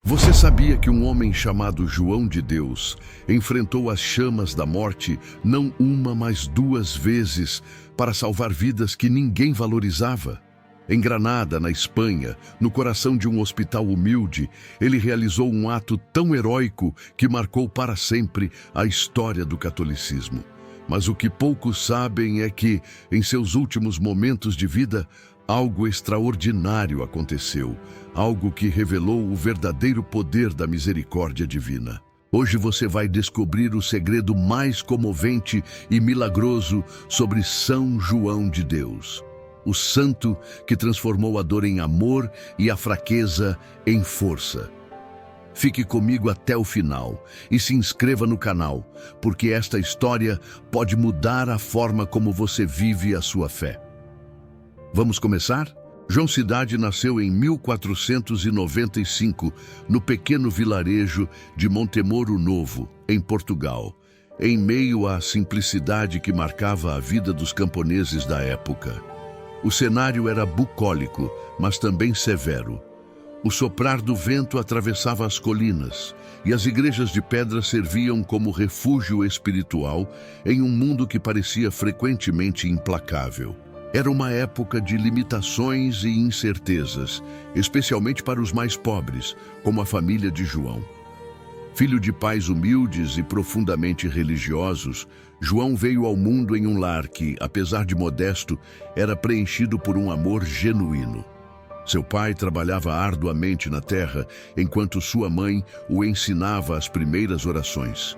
Você sabia que um homem chamado João de Deus enfrentou as chamas da morte não uma, mas duas vezes para salvar vidas que ninguém valorizava? Em Granada, na Espanha, no coração de um hospital humilde, ele realizou um ato tão heróico que marcou para sempre a história do catolicismo. Mas o que poucos sabem é que, em seus últimos momentos de vida, algo extraordinário aconteceu, algo que revelou o verdadeiro poder da misericórdia divina. Hoje você vai descobrir o segredo mais comovente e milagroso sobre São João de Deus, o santo que transformou a dor em amor e a fraqueza em força. Fique comigo até o final e se inscreva no canal, porque esta história pode mudar a forma como você vive a sua fé. Vamos começar? João Cidade nasceu em 1495, no pequeno vilarejo de Montemoro Novo, em Portugal, em meio à simplicidade que marcava a vida dos camponeses da época. O cenário era bucólico, mas também severo. O soprar do vento atravessava as colinas, e as igrejas de pedra serviam como refúgio espiritual em um mundo que parecia frequentemente implacável. Era uma época de limitações e incertezas, especialmente para os mais pobres, como a família de João. Filho de pais humildes e profundamente religiosos, João veio ao mundo em um lar que, apesar de modesto, era preenchido por um amor genuíno. Seu pai trabalhava arduamente na terra, enquanto sua mãe o ensinava as primeiras orações.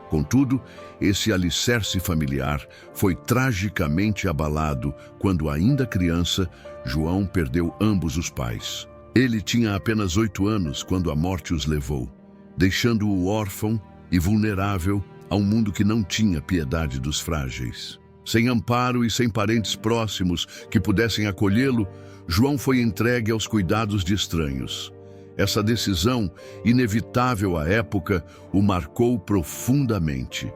Contudo, esse alicerce familiar foi tragicamente abalado quando, ainda criança, João perdeu ambos os pais. Ele tinha apenas 8 anos quando a morte os levou, deixando-o órfão e vulnerável a um mundo que não tinha piedade dos frágeis. Sem amparo e sem parentes próximos que pudessem acolhê-lo, João foi entregue aos cuidados de estranhos. Essa decisão, inevitável à época, o marcou profundamente.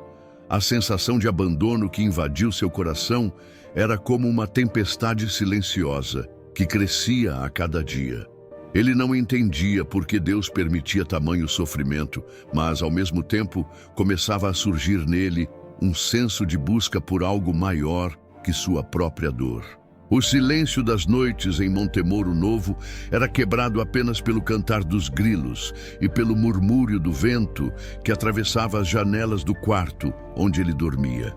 A sensação de abandono que invadiu seu coração era como uma tempestade silenciosa, que crescia a cada dia. Ele não entendia por que Deus permitia tamanho sofrimento, mas, ao mesmo tempo, começava a surgir nele um senso de busca por algo maior que sua própria dor. O silêncio das noites em Montemoro Novo era quebrado apenas pelo cantar dos grilos e pelo murmúrio do vento que atravessava as janelas do quarto onde ele dormia.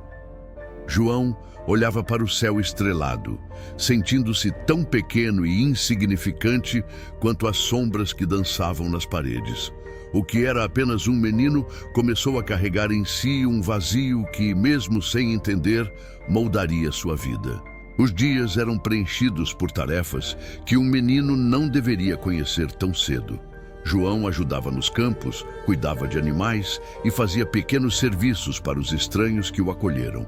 João olhava para o céu estrelado, sentindo-se tão pequeno e insignificante quanto as sombras que dançavam nas paredes. O que era apenas um menino começou a carregar em si um vazio que, mesmo sem entender, moldaria sua vida. Os dias eram preenchidos por tarefas que um menino não deveria conhecer tão cedo. João ajudava nos campos, cuidava de animais e fazia pequenos serviços para os estranhos que o acolheram.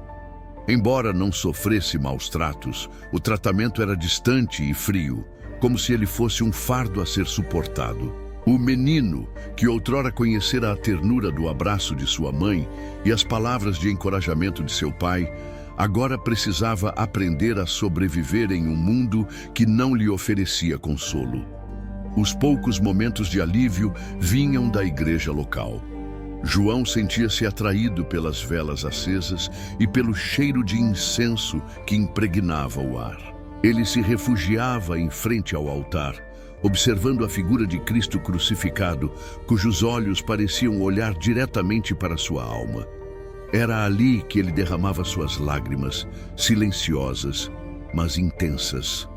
Embora não sofresse maus tratos, o tratamento era distante e frio, como se ele fosse um fardo a ser suportado. O menino, que outrora conhecera a ternura do abraço de sua mãe e as palavras de encorajamento de seu pai, agora precisava aprender a sobreviver em um mundo que não lhe oferecia consolo. Os poucos momentos de alívio vinham da igreja local. João sentia-se atraído pelas velas acesas e pelo cheiro de incenso que impregnava o ar. Ele se refugiava em frente ao altar, observando a figura de Cristo crucificado, cujos olhos pareciam olhar diretamente para sua alma. Era ali que ele derramava suas lágrimas, silenciosas, mas intensas.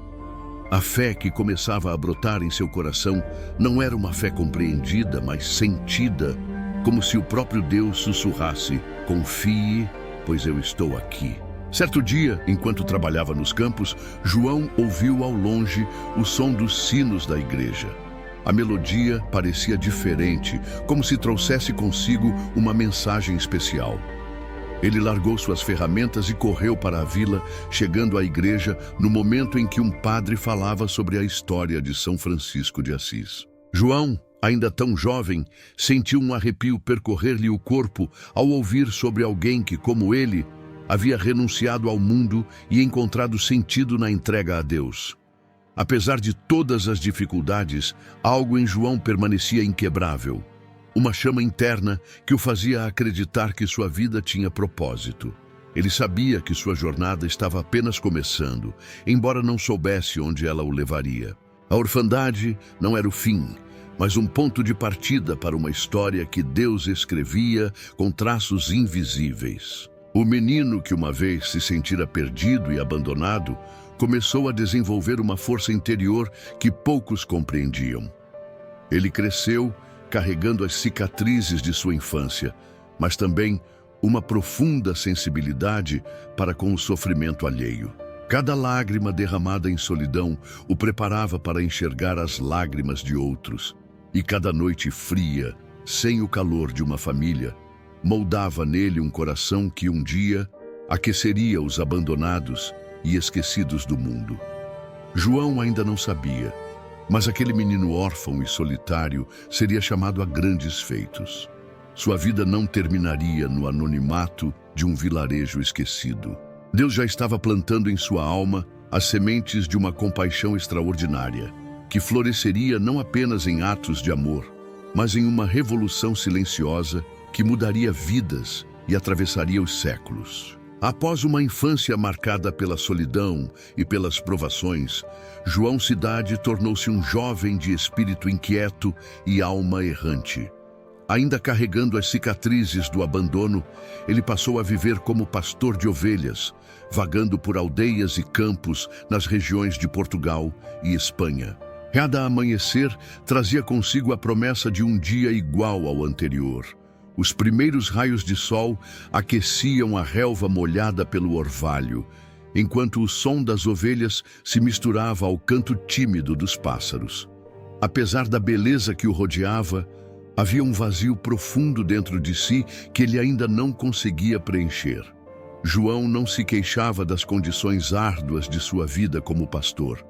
A fé que começava a brotar em seu coração não era uma fé compreendida, mas sentida, como se o próprio Deus sussurrasse: "Confie, pois eu estou aqui." Certo dia, enquanto trabalhava nos campos, João ouviu ao longe o som dos sinos da igreja. A melodia parecia diferente, como se trouxesse consigo uma mensagem especial. Ele largou suas ferramentas e correu para a vila, chegando à igreja no momento em que um padre falava sobre a história de São Francisco de Assis. João, ainda tão jovem, sentiu um arrepio percorrer-lhe o corpo ao ouvir sobre alguém que, como ele, havia renunciado ao mundo e encontrado sentido na entrega a Deus. Apesar de todas as dificuldades, algo em João permanecia inquebrável. Uma chama interna que o fazia acreditar que sua vida tinha propósito. Ele sabia que sua jornada estava apenas começando, embora não soubesse onde ela o levaria. A orfandade não era o fim, mas um ponto de partida para uma história que Deus escrevia com traços invisíveis. O menino que uma vez se sentira perdido e abandonado, começou a desenvolver uma força interior que poucos compreendiam. Ele cresceu carregando as cicatrizes de sua infância, mas também uma profunda sensibilidade para com o sofrimento alheio. Cada lágrima derramada em solidão o preparava para enxergar as lágrimas de outros, e cada noite fria, sem o calor de uma família, moldava nele um coração que um dia aqueceria os abandonados e esquecidos do mundo. João ainda não sabia, mas aquele menino órfão e solitário seria chamado a grandes feitos. Sua vida não terminaria no anonimato de um vilarejo esquecido. Deus já estava plantando em sua alma as sementes de uma compaixão extraordinária, que floresceria não apenas em atos de amor, mas em uma revolução silenciosa que mudaria vidas e atravessaria os séculos. Após uma infância marcada pela solidão e pelas provações, João Cidade tornou-se um jovem de espírito inquieto e alma errante. Ainda carregando as cicatrizes do abandono, ele passou a viver como pastor de ovelhas, vagando por aldeias e campos nas regiões de Portugal e Espanha. Cada amanhecer trazia consigo a promessa de um dia igual ao anterior. Os primeiros raios de sol aqueciam a relva molhada pelo orvalho, enquanto o som das ovelhas se misturava ao canto tímido dos pássaros. Apesar da beleza que o rodeava, havia um vazio profundo dentro de si que ele ainda não conseguia preencher. João não se queixava das condições árduas de sua vida como pastor.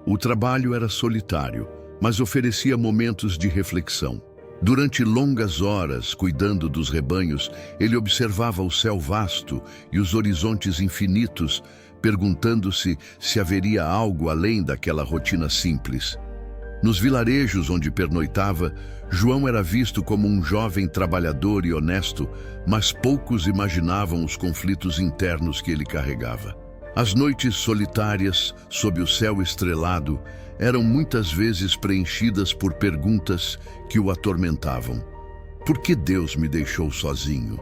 O trabalho era solitário, mas oferecia momentos de reflexão. Durante longas horas, cuidando dos rebanhos, ele observava o céu vasto e os horizontes infinitos, perguntando-se se haveria algo além daquela rotina simples. Nos vilarejos onde pernoitava, João era visto como um jovem trabalhador e honesto, mas poucos imaginavam os conflitos internos que ele carregava. As noites solitárias, sob o céu estrelado, eram muitas vezes preenchidas por perguntas que o atormentavam. Por que Deus me deixou sozinho?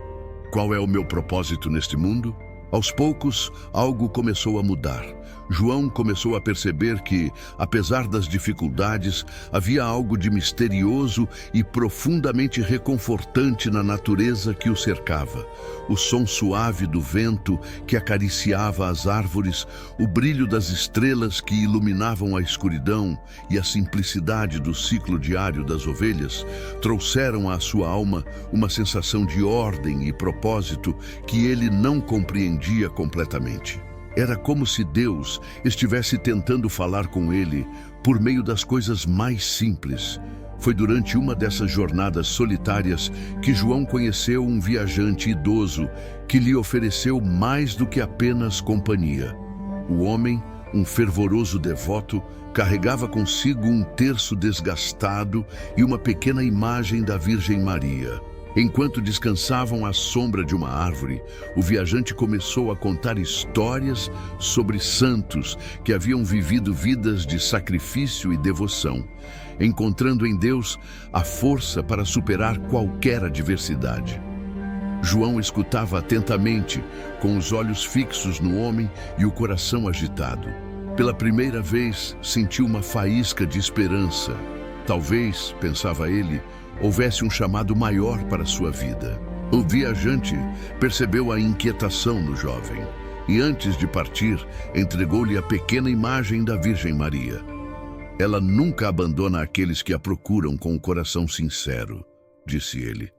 Qual é o meu propósito neste mundo? Aos poucos, algo começou a mudar. João começou a perceber que, apesar das dificuldades, havia algo de misterioso e profundamente reconfortante na natureza que o cercava. O som suave do vento que acariciava as árvores, o brilho das estrelas que iluminavam a escuridão e a simplicidade do ciclo diário das ovelhas trouxeram à sua alma uma sensação de ordem e propósito que ele não compreendia completamente. Era como se Deus estivesse tentando falar com ele por meio das coisas mais simples. Foi durante uma dessas jornadas solitárias que João conheceu um viajante idoso que lhe ofereceu mais do que apenas companhia. O homem, um fervoroso devoto, carregava consigo um terço desgastado e uma pequena imagem da Virgem Maria. Enquanto descansavam à sombra de uma árvore, o viajante começou a contar histórias sobre santos que haviam vivido vidas de sacrifício e devoção, encontrando em Deus a força para superar qualquer adversidade. João escutava atentamente, com os olhos fixos no homem e o coração agitado. Pela primeira vez, sentiu uma faísca de esperança. Talvez, pensava ele, houvesse um chamado maior para sua vida. O viajante percebeu a inquietação no jovem e, antes de partir, entregou-lhe a pequena imagem da Virgem Maria. Ela nunca abandona aqueles que a procuram com o coração sincero, disse ele.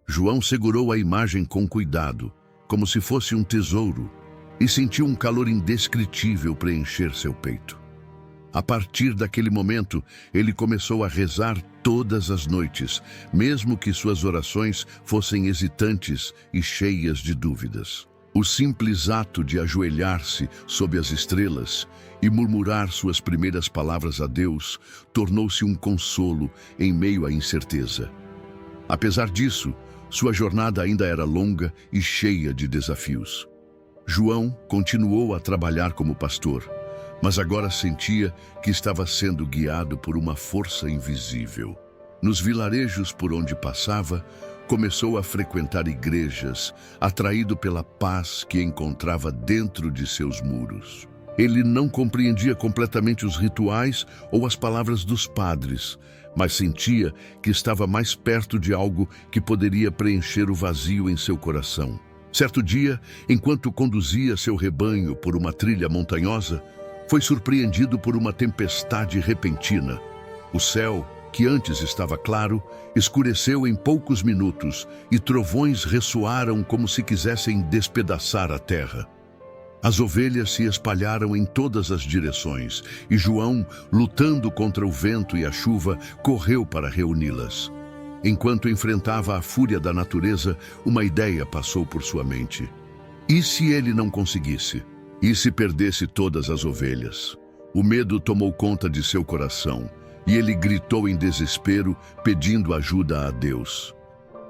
João segurou a imagem com cuidado, como se fosse um tesouro, e sentiu um calor indescritível preencher seu peito. A partir daquele momento, ele começou a rezar todas as noites, mesmo que suas orações fossem hesitantes e cheias de dúvidas. O simples ato de ajoelhar-se sob as estrelas e murmurar suas primeiras palavras a Deus tornou-se um consolo em meio à incerteza. Apesar disso, sua jornada ainda era longa e cheia de desafios. João continuou a trabalhar como pastor, mas agora sentia que estava sendo guiado por uma força invisível. Nos vilarejos por onde passava, começou a frequentar igrejas, atraído pela paz que encontrava dentro de seus muros. Ele não compreendia completamente os rituais ou as palavras dos padres, mas sentia que estava mais perto de algo que poderia preencher o vazio em seu coração. Certo dia, enquanto conduzia seu rebanho por uma trilha montanhosa, foi surpreendido por uma tempestade repentina. O céu, que antes estava claro, escureceu em poucos minutos e trovões ressoaram como se quisessem despedaçar a terra. As ovelhas se espalharam em todas as direções e João, lutando contra o vento e a chuva, correu para reuni-las. Enquanto enfrentava a fúria da natureza, uma ideia passou por sua mente. E se ele não conseguisse? E se perdesse todas as ovelhas? O medo tomou conta de seu coração. E ele gritou em desespero, pedindo ajuda a Deus.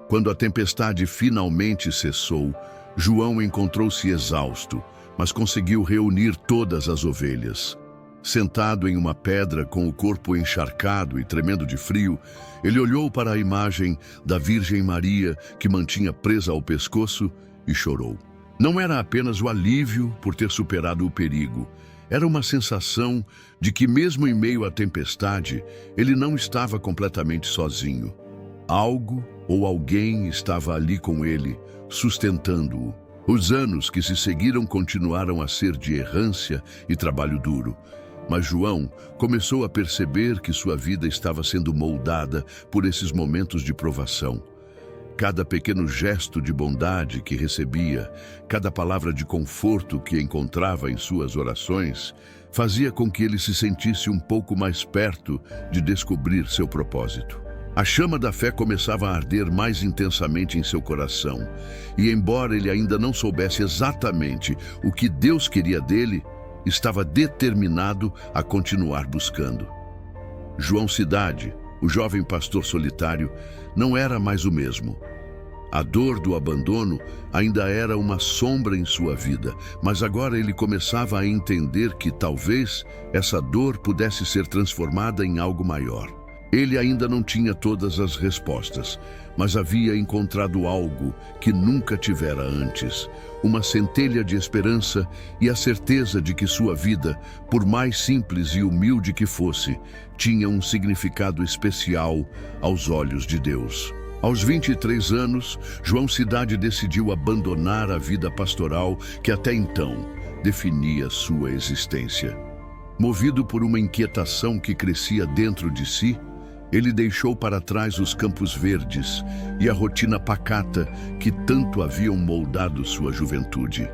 Quando a tempestade finalmente cessou, João encontrou-se exausto, mas conseguiu reunir todas as ovelhas. Sentado em uma pedra com o corpo encharcado e tremendo de frio, ele olhou para a imagem da Virgem Maria que mantinha presa ao pescoço e chorou. Não era apenas o alívio por ter superado o perigo, era uma sensação de que, mesmo em meio à tempestade, ele não estava completamente sozinho. Algo ou alguém estava ali com ele, sustentando-o. Os anos que se seguiram continuaram a ser de errância e trabalho duro, mas João começou a perceber que sua vida estava sendo moldada por esses momentos de provação. Cada pequeno gesto de bondade que recebia, cada palavra de conforto que encontrava em suas orações, fazia com que ele se sentisse um pouco mais perto de descobrir seu propósito. A chama da fé começava a arder mais intensamente em seu coração, e embora ele ainda não soubesse exatamente o que Deus queria dele, estava determinado a continuar buscando. João Cidade, o jovem pastor solitário, não era mais o mesmo. A dor do abandono ainda era uma sombra em sua vida, mas agora ele começava a entender que talvez essa dor pudesse ser transformada em algo maior. Ele ainda não tinha todas as respostas, mas havia encontrado algo que nunca tivera antes, uma centelha de esperança e a certeza de que sua vida, por mais simples e humilde que fosse, tinha um significado especial aos olhos de Deus. Aos 23 anos, João Cidade decidiu abandonar a vida pastoral que até então definia sua existência. Movido por uma inquietação que crescia dentro de si, ele deixou para trás os campos verdes e a rotina pacata que tanto haviam moldado sua juventude.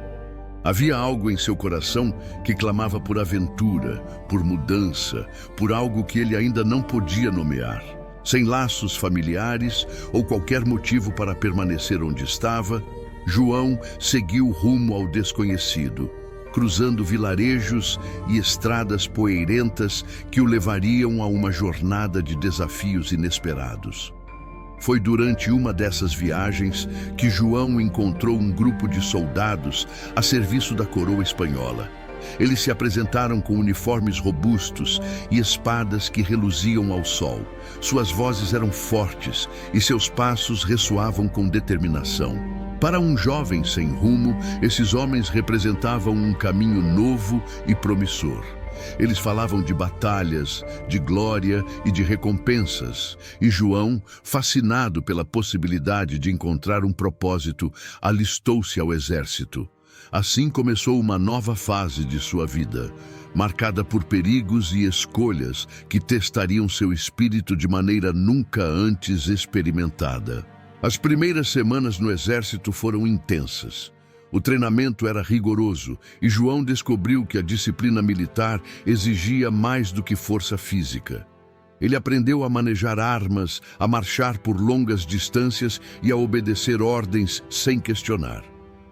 Havia algo em seu coração que clamava por aventura, por mudança, por algo que ele ainda não podia nomear. Sem laços familiares ou qualquer motivo para permanecer onde estava, João seguiu rumo ao desconhecido, cruzando vilarejos e estradas poeirentas que o levariam a uma jornada de desafios inesperados. Foi durante uma dessas viagens que João encontrou um grupo de soldados a serviço da coroa espanhola. Eles se apresentaram com uniformes robustos e espadas que reluziam ao sol. Suas vozes eram fortes e seus passos ressoavam com determinação. Para um jovem sem rumo, esses homens representavam um caminho novo e promissor. Eles falavam de batalhas, de glória e de recompensas, e João, fascinado pela possibilidade de encontrar um propósito, alistou-se ao exército. Assim começou uma nova fase de sua vida, marcada por perigos e escolhas que testariam seu espírito de maneira nunca antes experimentada. As primeiras semanas no exército foram intensas. O treinamento era rigoroso e João descobriu que a disciplina militar exigia mais do que força física. Ele aprendeu a manejar armas, a marchar por longas distâncias e a obedecer ordens sem questionar.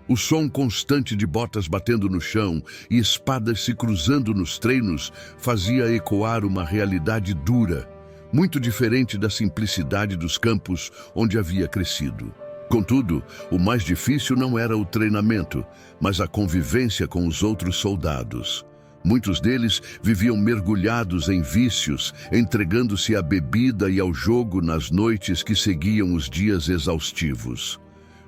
O som constante de botas batendo no chão e espadas se cruzando nos treinos fazia ecoar uma realidade dura, muito diferente da simplicidade dos campos onde havia crescido. Contudo, o mais difícil não era o treinamento, mas a convivência com os outros soldados. Muitos deles viviam mergulhados em vícios, entregando-se à bebida e ao jogo nas noites que seguiam os dias exaustivos.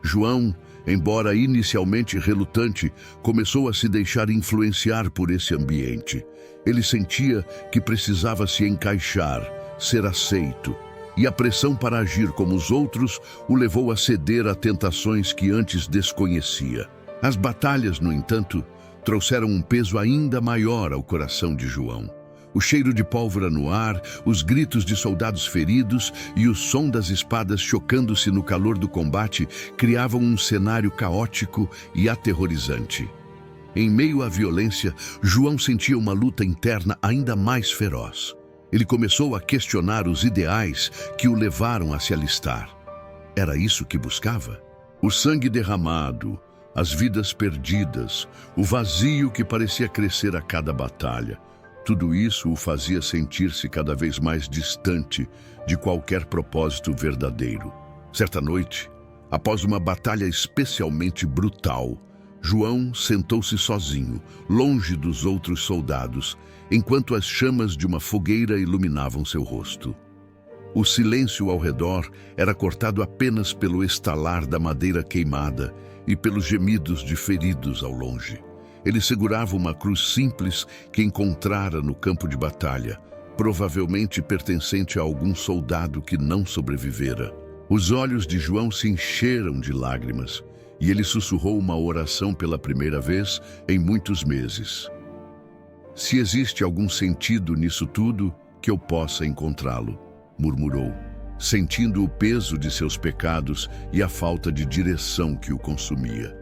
João, embora inicialmente relutante, começou a se deixar influenciar por esse ambiente. Ele sentia que precisava se encaixar, ser aceito, e a pressão para agir como os outros o levou a ceder a tentações que antes desconhecia. As batalhas, no entanto, trouxeram um peso ainda maior ao coração de João. O cheiro de pólvora no ar, os gritos de soldados feridos e o som das espadas chocando-se no calor do combate criavam um cenário caótico e aterrorizante. Em meio à violência, João sentia uma luta interna ainda mais feroz. Ele começou a questionar os ideais que o levaram a se alistar. Era isso que buscava? O sangue derramado, as vidas perdidas, o vazio que parecia crescer a cada batalha. Tudo isso o fazia sentir-se cada vez mais distante de qualquer propósito verdadeiro. Certa noite, após uma batalha especialmente brutal, João sentou-se sozinho, longe dos outros soldados, enquanto as chamas de uma fogueira iluminavam seu rosto. O silêncio ao redor era cortado apenas pelo estalar da madeira queimada e pelos gemidos de feridos ao longe. Ele segurava uma cruz simples que encontrara no campo de batalha, provavelmente pertencente a algum soldado que não sobrevivera. Os olhos de João se encheram de lágrimas e ele sussurrou uma oração pela primeira vez em muitos meses. Se existe algum sentido nisso tudo, que eu possa encontrá-lo, murmurou, sentindo o peso de seus pecados e a falta de direção que o consumia.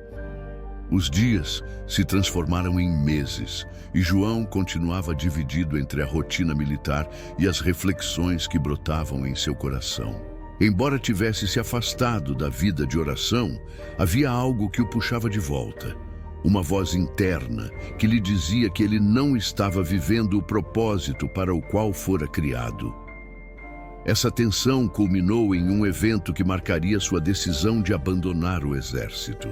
Os dias se transformaram em meses e João continuava dividido entre a rotina militar e as reflexões que brotavam em seu coração. Embora tivesse se afastado da vida de oração, havia algo que o puxava de volta. Uma voz interna que lhe dizia que ele não estava vivendo o propósito para o qual fora criado. Essa tensão culminou em um evento que marcaria sua decisão de abandonar o exército.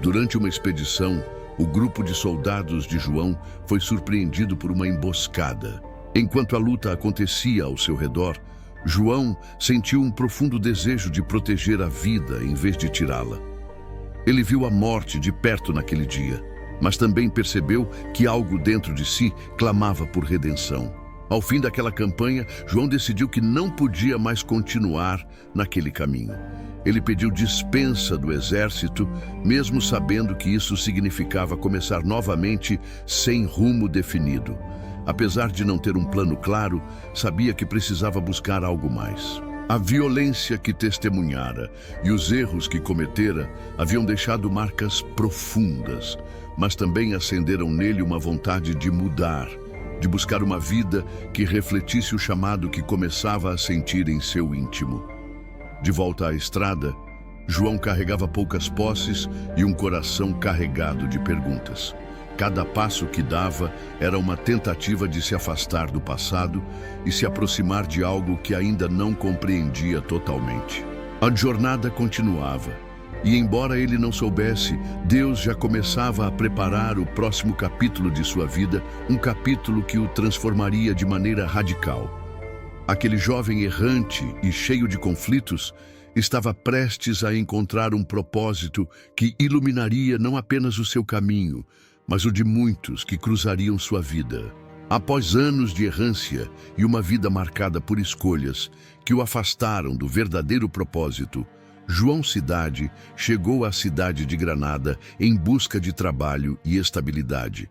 Durante uma expedição, o grupo de soldados de João foi surpreendido por uma emboscada. Enquanto a luta acontecia ao seu redor, João sentiu um profundo desejo de proteger a vida em vez de tirá-la. Ele viu a morte de perto naquele dia, mas também percebeu que algo dentro de si clamava por redenção. Ao fim daquela campanha, João decidiu que não podia mais continuar naquele caminho. Ele pediu dispensa do exército, mesmo sabendo que isso significava começar novamente sem rumo definido. Apesar de não ter um plano claro, sabia que precisava buscar algo mais. A violência que testemunhara e os erros que cometera haviam deixado marcas profundas, mas também acenderam nele uma vontade de mudar, de buscar uma vida que refletisse o chamado que começava a sentir em seu íntimo. De volta à estrada, João carregava poucas posses e um coração carregado de perguntas. Cada passo que dava era uma tentativa de se afastar do passado e se aproximar de algo que ainda não compreendia totalmente. A jornada continuava, e embora ele não soubesse, Deus já começava a preparar o próximo capítulo de sua vida, um capítulo que o transformaria de maneira radical. Aquele jovem errante e cheio de conflitos estava prestes a encontrar um propósito que iluminaria não apenas o seu caminho, mas o de muitos que cruzariam sua vida. Após anos de errância e uma vida marcada por escolhas que o afastaram do verdadeiro propósito, João Cidade chegou à cidade de Granada em busca de trabalho e estabilidade.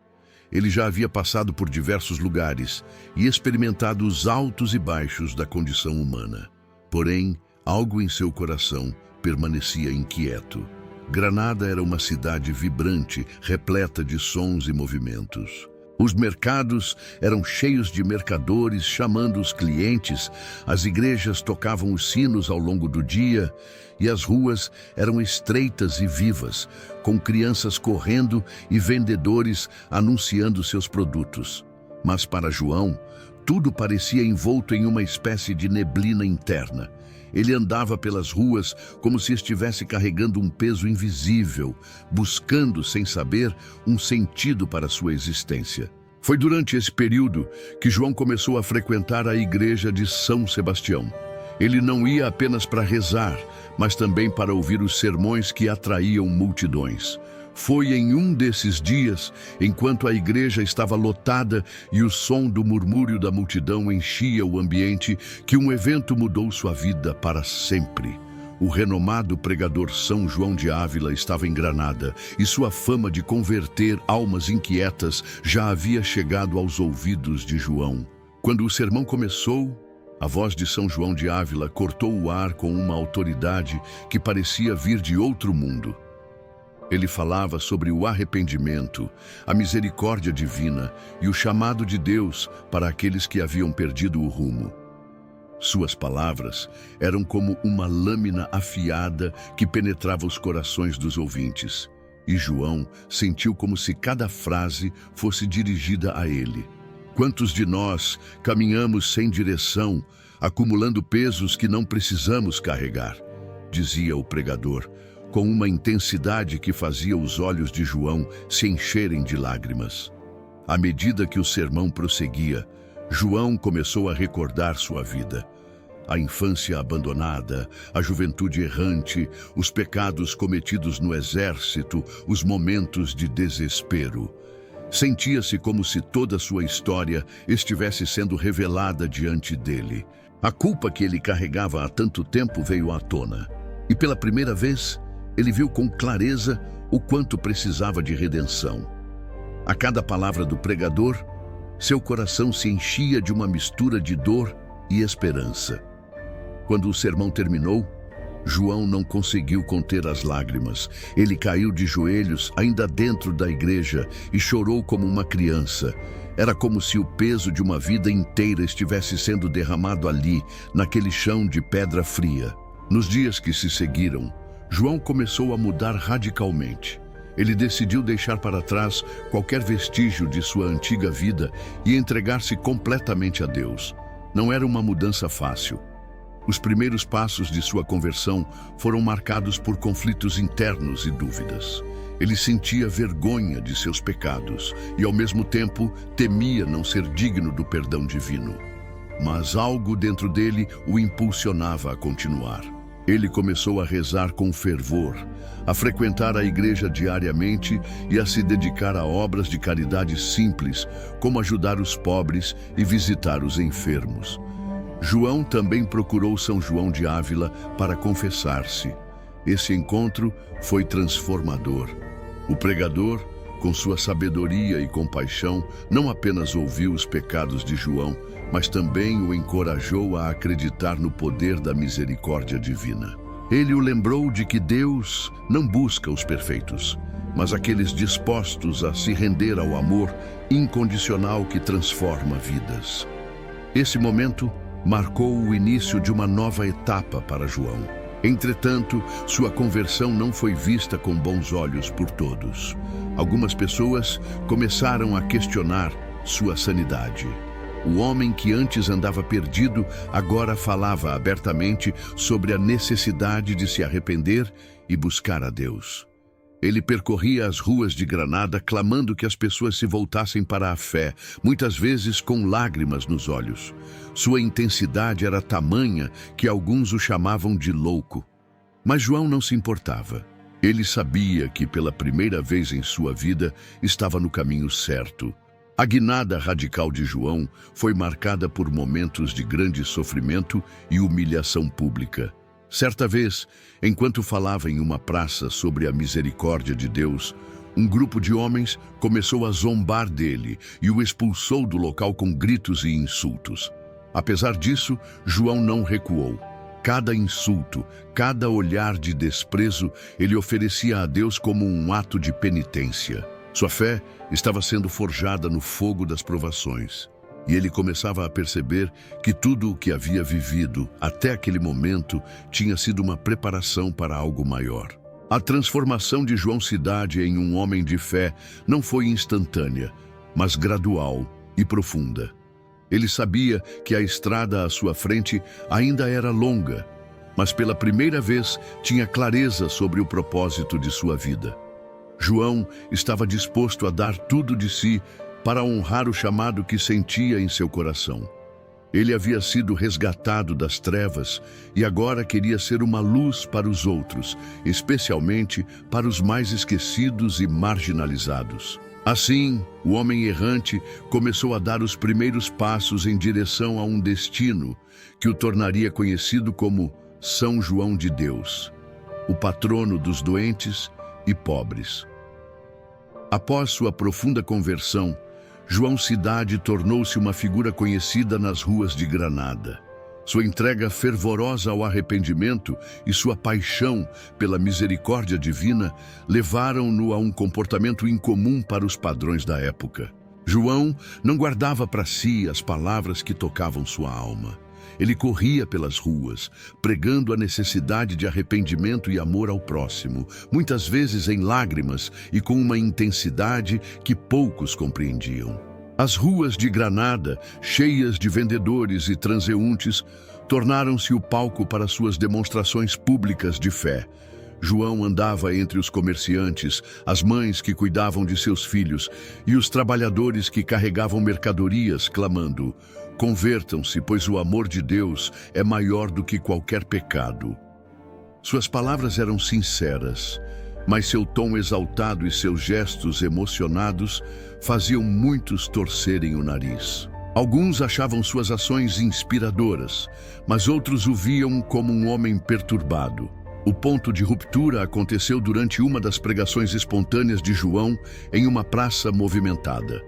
Ele já havia passado por diversos lugares e experimentado os altos e baixos da condição humana. Porém, algo em seu coração permanecia inquieto. Granada era uma cidade vibrante, repleta de sons e movimentos. Os mercados eram cheios de mercadores chamando os clientes, as igrejas tocavam os sinos ao longo do dia e as ruas eram estreitas e vivas, com crianças correndo e vendedores anunciando seus produtos. Mas para João, tudo parecia envolto em uma espécie de neblina interna. Ele andava pelas ruas como se estivesse carregando um peso invisível, buscando, sem saber, um sentido para sua existência. Foi durante esse período que João começou a frequentar a igreja de São Sebastião. Ele não ia apenas para rezar, mas também para ouvir os sermões que atraíam multidões. Foi em um desses dias, enquanto a igreja estava lotada e o som do murmúrio da multidão enchia o ambiente, que um evento mudou sua vida para sempre. O renomado pregador São João de Ávila estava em Granada e sua fama de converter almas inquietas já havia chegado aos ouvidos de João. Quando o sermão começou, a voz de São João de Ávila cortou o ar com uma autoridade que parecia vir de outro mundo. Ele falava sobre o arrependimento, a misericórdia divina e o chamado de Deus para aqueles que haviam perdido o rumo. Suas palavras eram como uma lâmina afiada que penetrava os corações dos ouvintes. E João sentiu como se cada frase fosse dirigida a ele. Quantos de nós caminhamos sem direção, acumulando pesos que não precisamos carregar? Dizia o pregador, com uma intensidade que fazia os olhos de João se encherem de lágrimas. À medida que o sermão prosseguia, João começou a recordar sua vida. A infância abandonada, a juventude errante, os pecados cometidos no exército, os momentos de desespero. Sentia-se como se toda sua história estivesse sendo revelada diante dele. A culpa que ele carregava há tanto tempo veio à tona. E pela primeira vez, ele viu com clareza o quanto precisava de redenção. A cada palavra do pregador, seu coração se enchia de uma mistura de dor e esperança. Quando o sermão terminou, João não conseguiu conter as lágrimas. Ele caiu de joelhos, ainda dentro da igreja, e chorou como uma criança. Era como se o peso de uma vida inteira estivesse sendo derramado ali, naquele chão de pedra fria. Nos dias que se seguiram, João começou a mudar radicalmente. Ele decidiu deixar para trás qualquer vestígio de sua antiga vida e entregar-se completamente a Deus. Não era uma mudança fácil. Os primeiros passos de sua conversão foram marcados por conflitos internos e dúvidas. Ele sentia vergonha de seus pecados e, ao mesmo tempo, temia não ser digno do perdão divino. Mas algo dentro dele o impulsionava a continuar. Ele começou a rezar com fervor, a frequentar a igreja diariamente e a se dedicar a obras de caridade simples, como ajudar os pobres e visitar os enfermos. João também procurou São João de Ávila para confessar-se. Esse encontro foi transformador. O pregador, com sua sabedoria e compaixão, não apenas ouviu os pecados de João, mas também o encorajou a acreditar no poder da misericórdia divina. Ele o lembrou de que Deus não busca os perfeitos, mas aqueles dispostos a se render ao amor incondicional que transforma vidas. Esse momento marcou o início de uma nova etapa para João. Entretanto, sua conversão não foi vista com bons olhos por todos. Algumas pessoas começaram a questionar sua sanidade. O homem que antes andava perdido agora falava abertamente sobre a necessidade de se arrepender e buscar a Deus. Ele percorria as ruas de Granada clamando que as pessoas se voltassem para a fé, muitas vezes com lágrimas nos olhos. Sua intensidade era tamanha que alguns o chamavam de louco. Mas João não se importava. Ele sabia que pela primeira vez em sua vida estava no caminho certo. A guinada radical de João foi marcada por momentos de grande sofrimento e humilhação pública. Certa vez, enquanto falava em uma praça sobre a misericórdia de Deus, um grupo de homens começou a zombar dele e o expulsou do local com gritos e insultos. Apesar disso, João não recuou. Cada insulto, cada olhar de desprezo, ele oferecia a Deus como um ato de penitência. Sua fé estava sendo forjada no fogo das provações, e ele começava a perceber que tudo o que havia vivido até aquele momento tinha sido uma preparação para algo maior. A transformação de João Cidade em um homem de fé não foi instantânea, mas gradual e profunda. Ele sabia que a estrada à sua frente ainda era longa, mas pela primeira vez tinha clareza sobre o propósito de sua vida. João estava disposto a dar tudo de si para honrar o chamado que sentia em seu coração. Ele havia sido resgatado das trevas e agora queria ser uma luz para os outros, especialmente para os mais esquecidos e marginalizados. Assim, o homem errante começou a dar os primeiros passos em direção a um destino que o tornaria conhecido como São João de Deus, o patrono dos doentes e pobres. Após sua profunda conversão, João Cidade tornou-se uma figura conhecida nas ruas de Granada. Sua entrega fervorosa ao arrependimento e sua paixão pela misericórdia divina levaram-no a um comportamento incomum para os padrões da época. João não guardava para si as palavras que tocavam sua alma. Ele corria pelas ruas, pregando a necessidade de arrependimento e amor ao próximo, muitas vezes em lágrimas e com uma intensidade que poucos compreendiam. As ruas de Granada, cheias de vendedores e transeuntes, tornaram-se o palco para suas demonstrações públicas de fé. João andava entre os comerciantes, as mães que cuidavam de seus filhos e os trabalhadores que carregavam mercadorias, clamando: "Convertam-se, pois o amor de Deus é maior do que qualquer pecado." Suas palavras eram sinceras, mas seu tom exaltado e seus gestos emocionados faziam muitos torcerem o nariz. Alguns achavam suas ações inspiradoras, mas outros o viam como um homem perturbado. O ponto de ruptura aconteceu durante uma das pregações espontâneas de João em uma praça movimentada.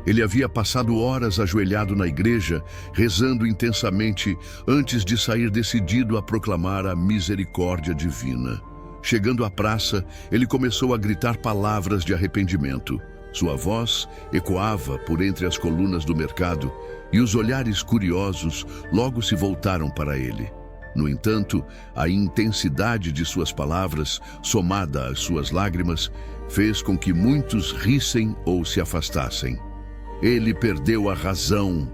Ele havia passado horas ajoelhado na igreja, rezando intensamente antes de sair decidido a proclamar a misericórdia divina. Chegando à praça, ele começou a gritar palavras de arrependimento. Sua voz ecoava por entre as colunas do mercado e os olhares curiosos logo se voltaram para ele. No entanto, a intensidade de suas palavras, somada às suas lágrimas, fez com que muitos rissem ou se afastassem. "Ele perdeu a razão",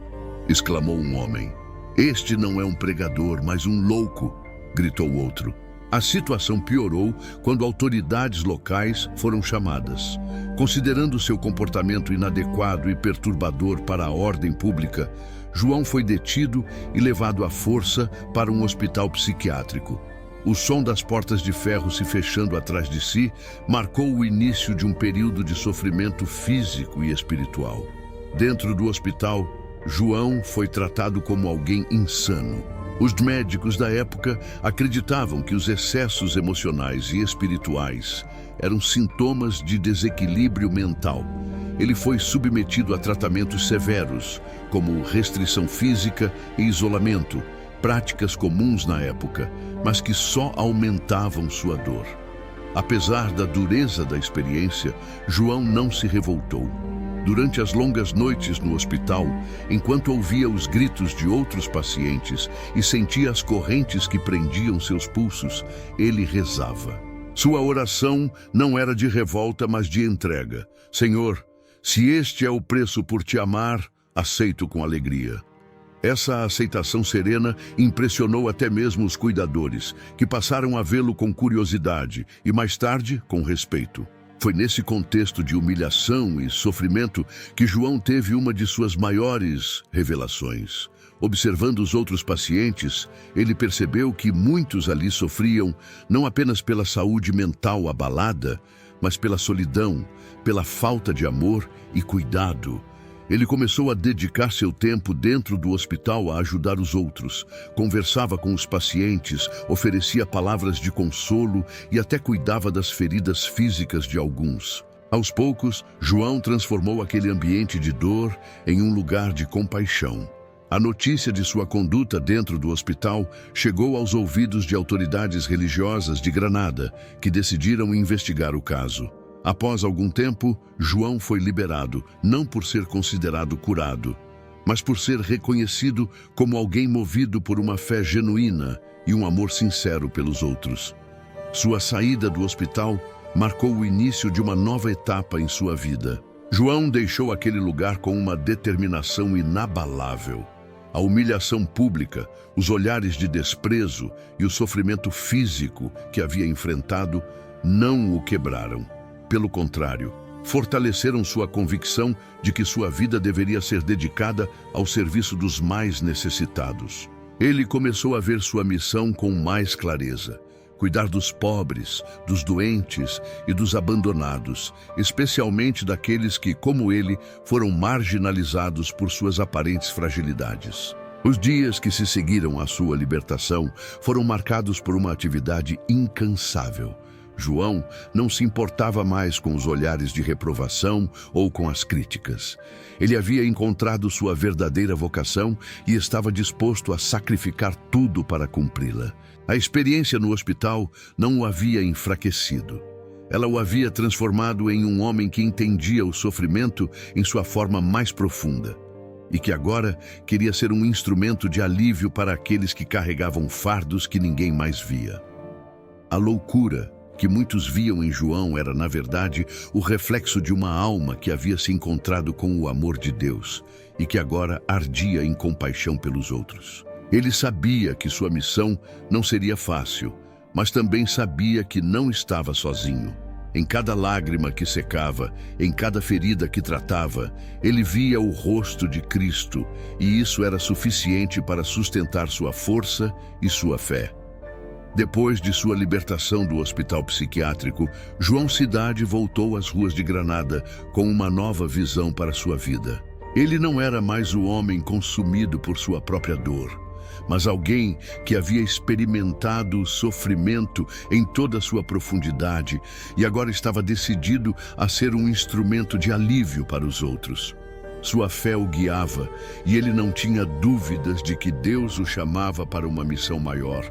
exclamou um homem. "Este não é um pregador, mas um louco", gritou outro. A situação piorou quando autoridades locais foram chamadas. Considerando seu comportamento inadequado e perturbador para a ordem pública, João foi detido e levado à força para um hospital psiquiátrico. O som das portas de ferro se fechando atrás de si marcou o início de um período de sofrimento físico e espiritual. Dentro do hospital, João foi tratado como alguém insano. Os médicos da época acreditavam que os excessos emocionais e espirituais eram sintomas de desequilíbrio mental. Ele foi submetido a tratamentos severos, como restrição física e isolamento, práticas comuns na época, mas que só aumentavam sua dor. Apesar da dureza da experiência, João não se revoltou. Durante as longas noites no hospital, enquanto ouvia os gritos de outros pacientes e sentia as correntes que prendiam seus pulsos, ele rezava. Sua oração não era de revolta, mas de entrega. "Senhor, se este é o preço por te amar, aceito com alegria." Essa aceitação serena impressionou até mesmo os cuidadores, que passaram a vê-lo com curiosidade e, mais tarde, com respeito. Foi nesse contexto de humilhação e sofrimento que João teve uma de suas maiores revelações. Observando os outros pacientes, ele percebeu que muitos ali sofriam não apenas pela saúde mental abalada, mas pela solidão, pela falta de amor e cuidado. Ele começou a dedicar seu tempo dentro do hospital a ajudar os outros, conversava com os pacientes, oferecia palavras de consolo e até cuidava das feridas físicas de alguns. Aos poucos, João transformou aquele ambiente de dor em um lugar de compaixão. A notícia de sua conduta dentro do hospital chegou aos ouvidos de autoridades religiosas de Granada, que decidiram investigar o caso. Após algum tempo, João foi liberado, não por ser considerado curado, mas por ser reconhecido como alguém movido por uma fé genuína e um amor sincero pelos outros. Sua saída do hospital marcou o início de uma nova etapa em sua vida. João deixou aquele lugar com uma determinação inabalável. A humilhação pública, os olhares de desprezo e o sofrimento físico que havia enfrentado não o quebraram. Pelo contrário, fortaleceram sua convicção de que sua vida deveria ser dedicada ao serviço dos mais necessitados. Ele começou a ver sua missão com mais clareza: cuidar dos pobres, dos doentes e dos abandonados, especialmente daqueles que, como ele, foram marginalizados por suas aparentes fragilidades. Os dias que se seguiram à sua libertação foram marcados por uma atividade incansável. João não se importava mais com os olhares de reprovação ou com as críticas. Ele havia encontrado sua verdadeira vocação e estava disposto a sacrificar tudo para cumpri-la. A experiência no hospital não o havia enfraquecido. Ela o havia transformado em um homem que entendia o sofrimento em sua forma mais profunda e que agora queria ser um instrumento de alívio para aqueles que carregavam fardos que ninguém mais via. A loucura que muitos viam em João era, na verdade, o reflexo de uma alma que havia se encontrado com o amor de Deus e que agora ardia em compaixão pelos outros. Ele sabia que sua missão não seria fácil, mas também sabia que não estava sozinho. Em cada lágrima que secava, em cada ferida que tratava, ele via o rosto de Cristo, e isso era suficiente para sustentar sua força e sua fé. Depois de sua libertação do hospital psiquiátrico, João Cidade voltou às ruas de Granada com uma nova visão para sua vida. Ele não era mais o homem consumido por sua própria dor, mas alguém que havia experimentado o sofrimento em toda a sua profundidade e agora estava decidido a ser um instrumento de alívio para os outros. Sua fé o guiava e ele não tinha dúvidas de que Deus o chamava para uma missão maior: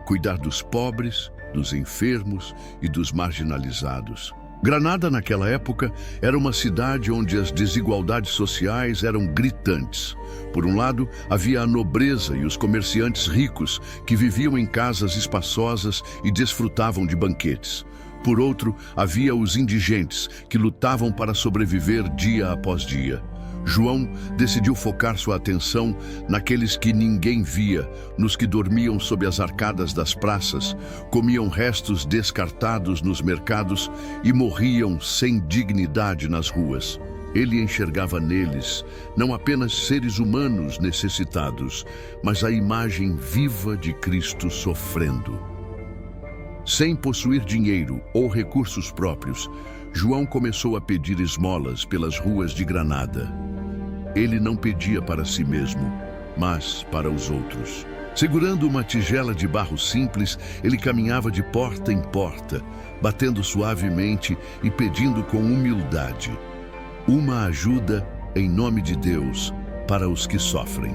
cuidar dos pobres, dos enfermos e dos marginalizados. Granada, naquela época, era uma cidade onde as desigualdades sociais eram gritantes. Por um lado, havia a nobreza e os comerciantes ricos que viviam em casas espaçosas e desfrutavam de banquetes. Por outro, havia os indigentes que lutavam para sobreviver dia após dia. João decidiu focar sua atenção naqueles que ninguém via, nos que dormiam sob as arcadas das praças, comiam restos descartados nos mercados e morriam sem dignidade nas ruas. Ele enxergava neles não apenas seres humanos necessitados, mas a imagem viva de Cristo sofrendo. Sem possuir dinheiro ou recursos próprios, João começou a pedir esmolas pelas ruas de Granada. Ele não pedia para si mesmo, mas para os outros. Segurando uma tigela de barro simples, ele caminhava de porta em porta, batendo suavemente e pedindo com humildade uma ajuda em nome de Deus para os que sofrem.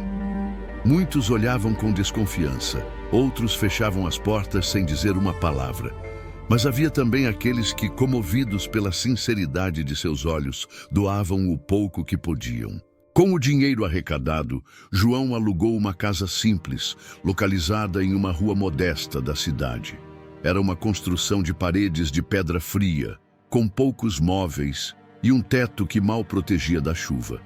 Muitos olhavam com desconfiança, outros fechavam as portas sem dizer uma palavra. Mas havia também aqueles que, comovidos pela sinceridade de seus olhos, doavam o pouco que podiam. Com o dinheiro arrecadado, João alugou uma casa simples, localizada em uma rua modesta da cidade. Era uma construção de paredes de pedra fria, com poucos móveis e um teto que mal protegia da chuva.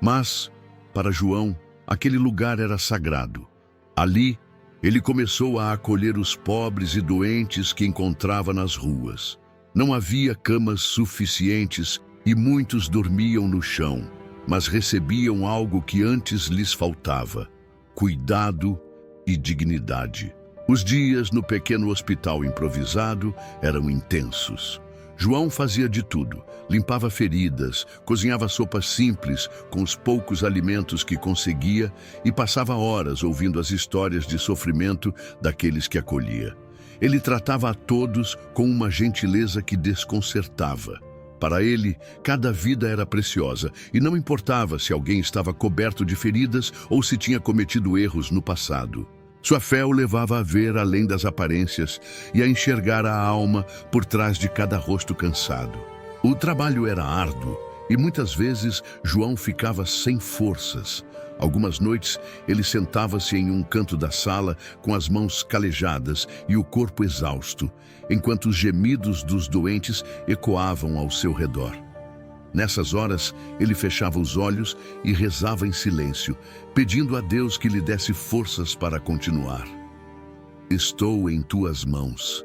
Mas, para João, aquele lugar era sagrado. Ali, ele começou a acolher os pobres e doentes que encontrava nas ruas. Não havia camas suficientes e muitos dormiam no chão, mas recebiam algo que antes lhes faltava: cuidado e dignidade. Os dias no pequeno hospital improvisado eram intensos. João fazia de tudo: limpava feridas, cozinhava sopas simples com os poucos alimentos que conseguia e passava horas ouvindo as histórias de sofrimento daqueles que acolhia. Ele tratava a todos com uma gentileza que desconcertava. Para ele, cada vida era preciosa e não importava se alguém estava coberto de feridas ou se tinha cometido erros no passado. Sua fé o levava a ver além das aparências e a enxergar a alma por trás de cada rosto cansado. O trabalho era árduo e muitas vezes João ficava sem forças. Algumas noites ele sentava-se em um canto da sala com as mãos calejadas e o corpo exausto, enquanto os gemidos dos doentes ecoavam ao seu redor. Nessas horas, ele fechava os olhos e rezava em silêncio, pedindo a Deus que lhe desse forças para continuar. "Estou em tuas mãos",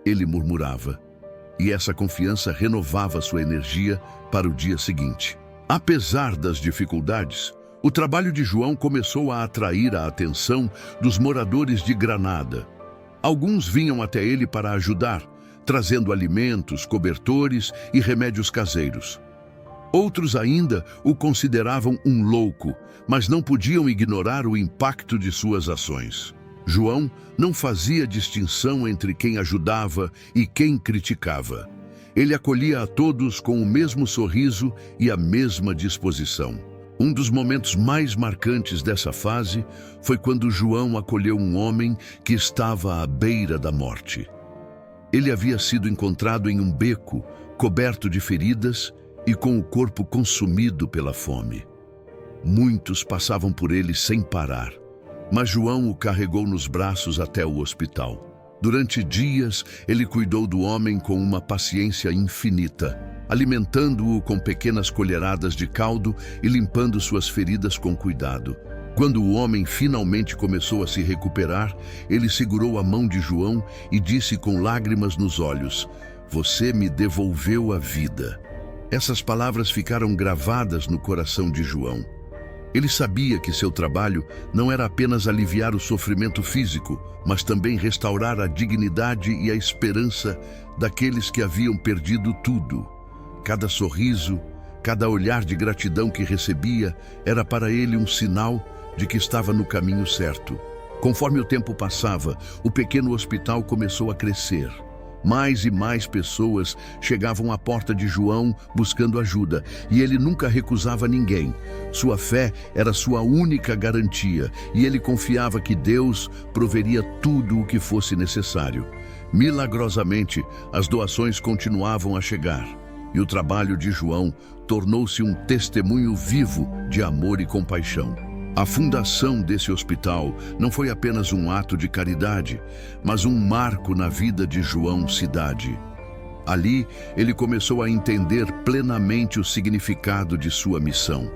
ele murmurava, e essa confiança renovava sua energia para o dia seguinte. Apesar das dificuldades, o trabalho de João começou a atrair a atenção dos moradores de Granada. Alguns vinham até ele para ajudar, trazendo alimentos, cobertores e remédios caseiros. Outros ainda o consideravam um louco, mas não podiam ignorar o impacto de suas ações. João não fazia distinção entre quem ajudava e quem criticava. Ele acolhia a todos com o mesmo sorriso e a mesma disposição. Um dos momentos mais marcantes dessa fase foi quando João acolheu um homem que estava à beira da morte. Ele havia sido encontrado em um beco, coberto de feridas e com o corpo consumido pela fome. Muitos passavam por ele sem parar, mas João o carregou nos braços até o hospital. Durante dias, ele cuidou do homem com uma paciência infinita, alimentando-o com pequenas colheradas de caldo e limpando suas feridas com cuidado. Quando o homem finalmente começou a se recuperar, ele segurou a mão de João e disse com lágrimas nos olhos: "Você me devolveu a vida." Essas palavras ficaram gravadas no coração de João. Ele sabia que seu trabalho não era apenas aliviar o sofrimento físico, mas também restaurar a dignidade e a esperança daqueles que haviam perdido tudo. Cada sorriso, cada olhar de gratidão que recebia era para ele um sinal de que estava no caminho certo. Conforme o tempo passava, o pequeno hospital começou a crescer. Mais e mais pessoas chegavam à porta de João buscando ajuda, e ele nunca recusava ninguém. Sua fé era sua única garantia, e ele confiava que Deus proveria tudo o que fosse necessário. Milagrosamente, as doações continuavam a chegar, e o trabalho de João tornou-se um testemunho vivo de amor e compaixão. A fundação desse hospital não foi apenas um ato de caridade, mas um marco na vida de João Cidade. Ali, ele começou a entender plenamente o significado de sua missão.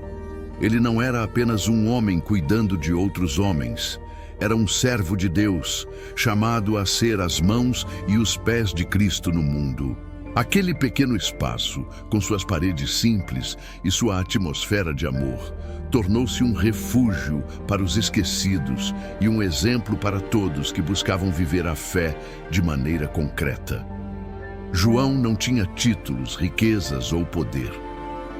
Ele não era apenas um homem cuidando de outros homens. Era um servo de Deus, chamado a ser as mãos e os pés de Cristo no mundo. Aquele pequeno espaço, com suas paredes simples e sua atmosfera de amor, tornou-se um refúgio para os esquecidos e um exemplo para todos que buscavam viver a fé de maneira concreta. João não tinha títulos, riquezas ou poder.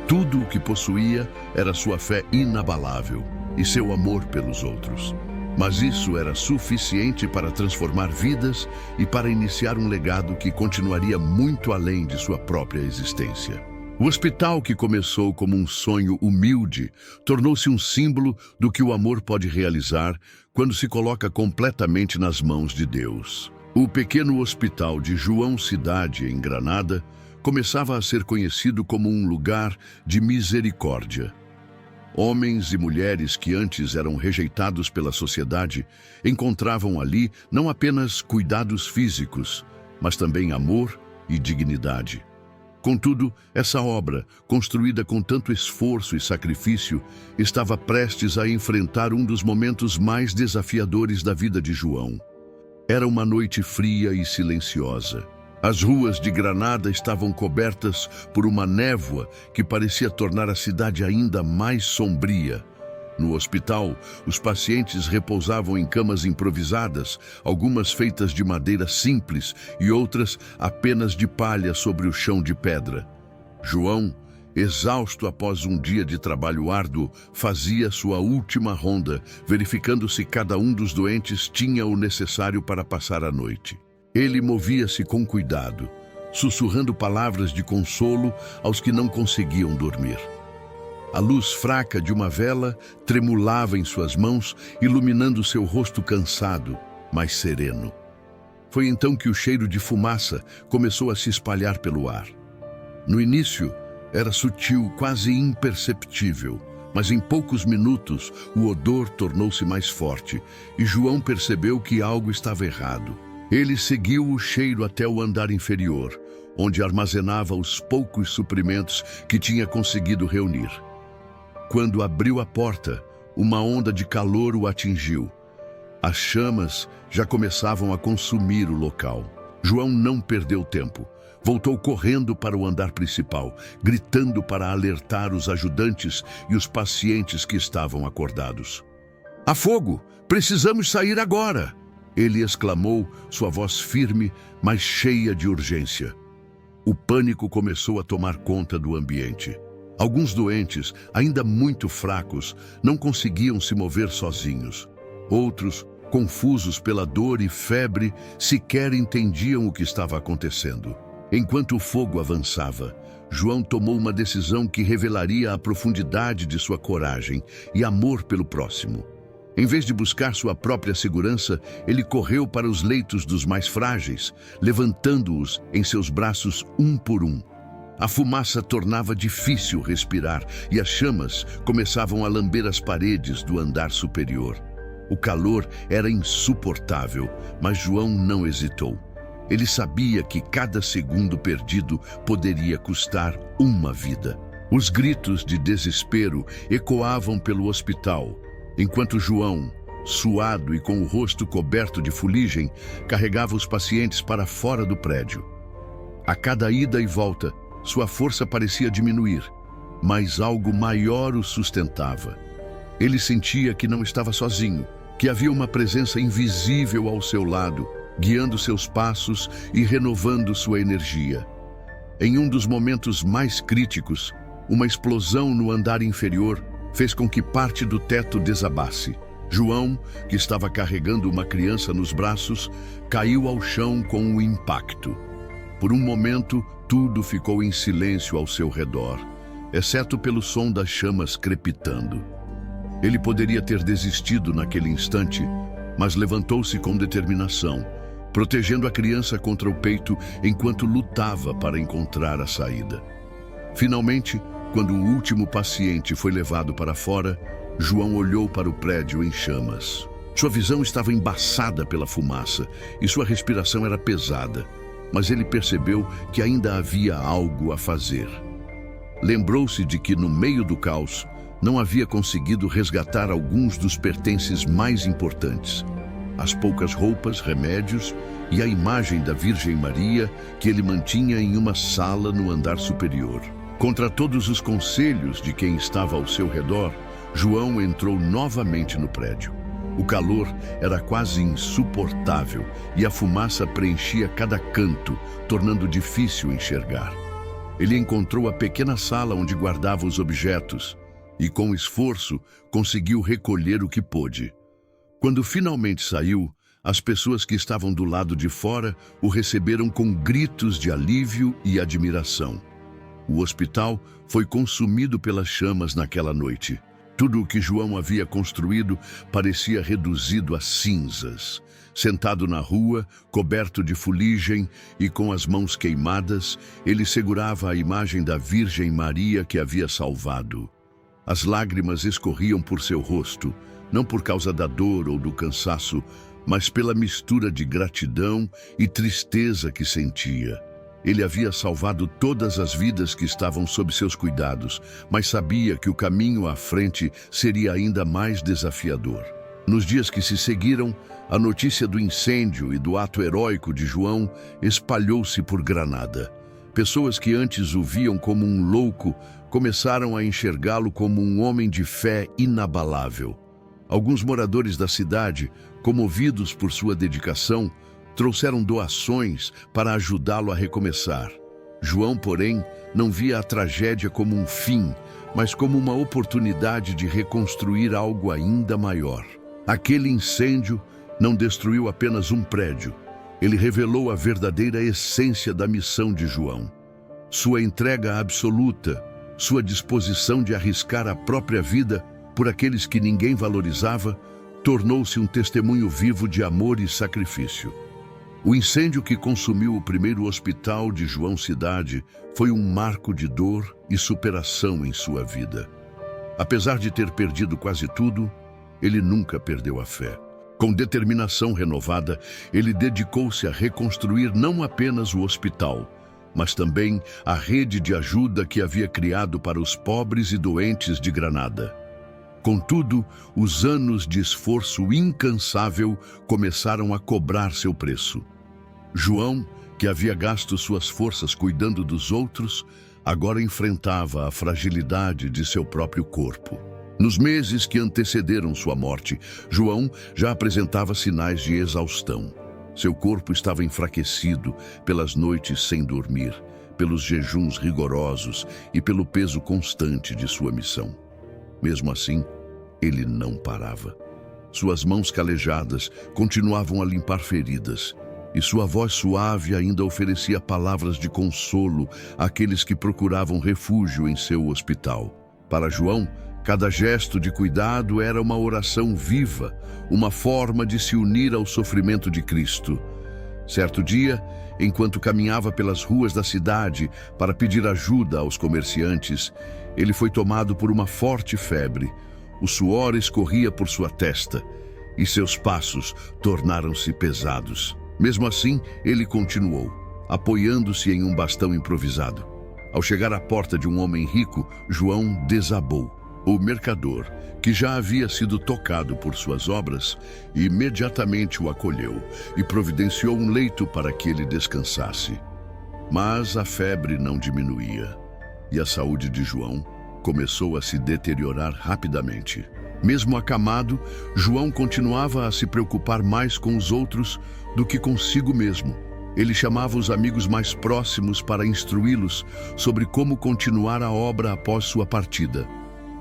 Tudo o que possuía era sua fé inabalável e seu amor pelos outros. Mas isso era suficiente para transformar vidas e para iniciar um legado que continuaria muito além de sua própria existência. O hospital, que começou como um sonho humilde, tornou-se um símbolo do que o amor pode realizar quando se coloca completamente nas mãos de Deus. O pequeno hospital de João Cidade, em Granada, começava a ser conhecido como um lugar de misericórdia. Homens e mulheres que antes eram rejeitados pela sociedade encontravam ali não apenas cuidados físicos, mas também amor e dignidade. Contudo, essa obra, construída com tanto esforço e sacrifício, estava prestes a enfrentar um dos momentos mais desafiadores da vida de João. Era uma noite fria e silenciosa. As ruas de Granada estavam cobertas por uma névoa que parecia tornar a cidade ainda mais sombria. No hospital, os pacientes repousavam em camas improvisadas, algumas feitas de madeira simples e outras apenas de palha sobre o chão de pedra. João, exausto após um dia de trabalho árduo, fazia sua última ronda, verificando se cada um dos doentes tinha o necessário para passar a noite. Ele movia-se com cuidado, sussurrando palavras de consolo aos que não conseguiam dormir. A luz fraca de uma vela tremulava em suas mãos, iluminando seu rosto cansado, mas sereno. Foi então que o cheiro de fumaça começou a se espalhar pelo ar. No início, era sutil, quase imperceptível, mas em poucos minutos o odor tornou-se mais forte e João percebeu que algo estava errado. Ele seguiu o cheiro até o andar inferior, onde armazenava os poucos suprimentos que tinha conseguido reunir. Quando abriu a porta, uma onda de calor o atingiu. As chamas já começavam a consumir o local. João não perdeu tempo. Voltou correndo para o andar principal, gritando para alertar os ajudantes e os pacientes que estavam acordados. "Há fogo! Precisamos sair agora!" Ele exclamou, sua voz firme, mas cheia de urgência. O pânico começou a tomar conta do ambiente. Alguns doentes, ainda muito fracos, não conseguiam se mover sozinhos. Outros, confusos pela dor e febre, sequer entendiam o que estava acontecendo. Enquanto o fogo avançava, João tomou uma decisão que revelaria a profundidade de sua coragem e amor pelo próximo. Em vez de buscar sua própria segurança, ele correu para os leitos dos mais frágeis, levantando-os em seus braços um por um. A fumaça tornava difícil respirar e as chamas começavam a lamber as paredes do andar superior. O calor era insuportável, mas João não hesitou. Ele sabia que cada segundo perdido poderia custar uma vida. Os gritos de desespero ecoavam pelo hospital, enquanto João, suado e com o rosto coberto de fuligem, carregava os pacientes para fora do prédio. A cada ida e volta, sua força parecia diminuir, mas algo maior o sustentava. Ele sentia que não estava sozinho, que havia uma presença invisível ao seu lado, guiando seus passos e renovando sua energia. Em um dos momentos mais críticos, uma explosão no andar inferior fez com que parte do teto desabasse. João, que estava carregando uma criança nos braços, caiu ao chão com o impacto. Por um momento, tudo ficou em silêncio ao seu redor, exceto pelo som das chamas crepitando. Ele poderia ter desistido naquele instante, mas levantou-se com determinação, protegendo a criança contra o peito enquanto lutava para encontrar a saída. Finalmente, quando o último paciente foi levado para fora, João olhou para o prédio em chamas. Sua visão estava embaçada pela fumaça e sua respiração era pesada, mas ele percebeu que ainda havia algo a fazer. Lembrou-se de que, no meio do caos, não havia conseguido resgatar alguns dos pertences mais importantes. As poucas roupas, remédios e a imagem da Virgem Maria que ele mantinha em uma sala no andar superior. Contra todos os conselhos de quem estava ao seu redor, João entrou novamente no prédio. O calor era quase insuportável e a fumaça preenchia cada canto, tornando difícil enxergar. Ele encontrou a pequena sala onde guardava os objetos e, com esforço, conseguiu recolher o que pôde. Quando finalmente saiu, as pessoas que estavam do lado de fora o receberam com gritos de alívio e admiração. O hospital foi consumido pelas chamas naquela noite. Tudo o que João havia construído parecia reduzido a cinzas. Sentado na rua, coberto de fuligem e com as mãos queimadas, ele segurava a imagem da Virgem Maria que havia salvado. As lágrimas escorriam por seu rosto, não por causa da dor ou do cansaço, mas pela mistura de gratidão e tristeza que sentia. Ele havia salvado todas as vidas que estavam sob seus cuidados, mas sabia que o caminho à frente seria ainda mais desafiador. Nos dias que se seguiram, a notícia do incêndio e do ato heróico de João espalhou-se por Granada. Pessoas que antes o viam como um louco começaram a enxergá-lo como um homem de fé inabalável. Alguns moradores da cidade, comovidos por sua dedicação, trouxeram doações para ajudá-lo a recomeçar. João, porém, não via a tragédia como um fim, mas como uma oportunidade de reconstruir algo ainda maior. Aquele incêndio não destruiu apenas um prédio. Ele revelou a verdadeira essência da missão de João. Sua entrega absoluta, sua disposição de arriscar a própria vida por aqueles que ninguém valorizava, tornou-se um testemunho vivo de amor e sacrifício. O incêndio que consumiu o primeiro hospital de João Cidade foi um marco de dor e superação em sua vida. Apesar de ter perdido quase tudo, ele nunca perdeu a fé. Com determinação renovada, ele dedicou-se a reconstruir não apenas o hospital, mas também a rede de ajuda que havia criado para os pobres e doentes de Granada. Contudo, os anos de esforço incansável começaram a cobrar seu preço. João, que havia gasto suas forças cuidando dos outros, agora enfrentava a fragilidade de seu próprio corpo. Nos meses que antecederam sua morte, João já apresentava sinais de exaustão. Seu corpo estava enfraquecido pelas noites sem dormir, pelos jejuns rigorosos e pelo peso constante de sua missão. Mesmo assim, ele não parava. Suas mãos calejadas continuavam a limpar feridas, e sua voz suave ainda oferecia palavras de consolo àqueles que procuravam refúgio em seu hospital. Para João, cada gesto de cuidado era uma oração viva, uma forma de se unir ao sofrimento de Cristo. Certo dia, enquanto caminhava pelas ruas da cidade para pedir ajuda aos comerciantes, ele foi tomado por uma forte febre. O suor escorria por sua testa e seus passos tornaram-se pesados. Mesmo assim, ele continuou, apoiando-se em um bastão improvisado. Ao chegar à porta de um homem rico, João desabou. O mercador, que já havia sido tocado por suas obras, imediatamente o acolheu e providenciou um leito para que ele descansasse. Mas a febre não diminuía, e a saúde de João começou a se deteriorar rapidamente. Mesmo acamado, João continuava a se preocupar mais com os outros do que consigo mesmo. Ele chamava os amigos mais próximos para instruí-los sobre como continuar a obra após sua partida.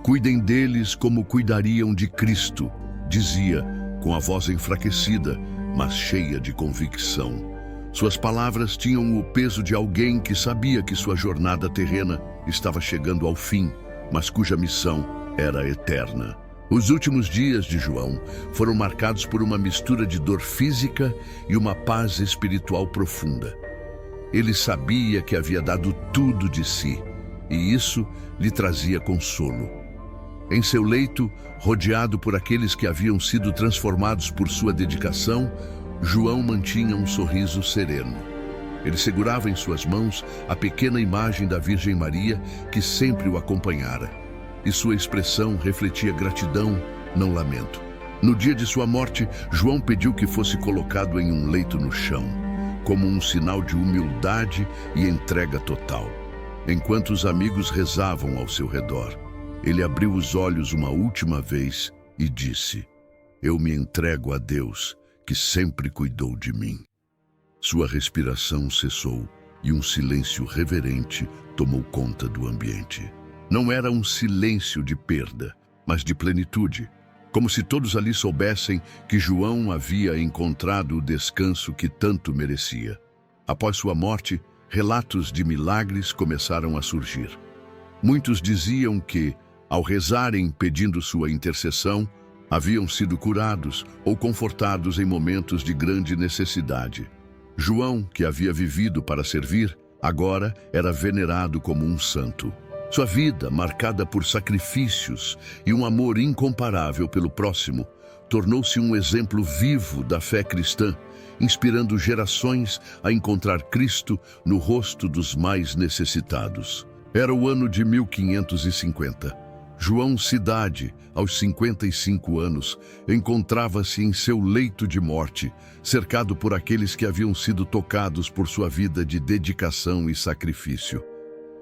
Cuidem deles como cuidariam de Cristo, dizia, com a voz enfraquecida, mas cheia de convicção. Suas palavras tinham o peso de alguém que sabia que sua jornada terrena estava chegando ao fim, mas cuja missão era eterna. Os últimos dias de João foram marcados por uma mistura de dor física e uma paz espiritual profunda. Ele sabia que havia dado tudo de si, e isso lhe trazia consolo. Em seu leito, rodeado por aqueles que haviam sido transformados por sua dedicação, João mantinha um sorriso sereno. Ele segurava em suas mãos a pequena imagem da Virgem Maria que sempre o acompanhara. E sua expressão refletia gratidão, não lamento. No dia de sua morte, João pediu que fosse colocado em um leito no chão, como um sinal de humildade e entrega total. Enquanto os amigos rezavam ao seu redor, ele abriu os olhos uma última vez e disse: "Eu me entrego a Deus, que sempre cuidou de mim." Sua respiração cessou e um silêncio reverente tomou conta do ambiente. Não era um silêncio de perda, mas de plenitude, como se todos ali soubessem que João havia encontrado o descanso que tanto merecia. Após sua morte, relatos de milagres começaram a surgir. Muitos diziam que, ao rezarem pedindo sua intercessão, haviam sido curados ou confortados em momentos de grande necessidade. João, que havia vivido para servir, agora era venerado como um santo. Sua vida, marcada por sacrifícios e um amor incomparável pelo próximo, tornou-se um exemplo vivo da fé cristã, inspirando gerações a encontrar Cristo no rosto dos mais necessitados. Era o ano de 1550. João Cidade, aos 55 anos, encontrava-se em seu leito de morte, cercado por aqueles que haviam sido tocados por sua vida de dedicação e sacrifício.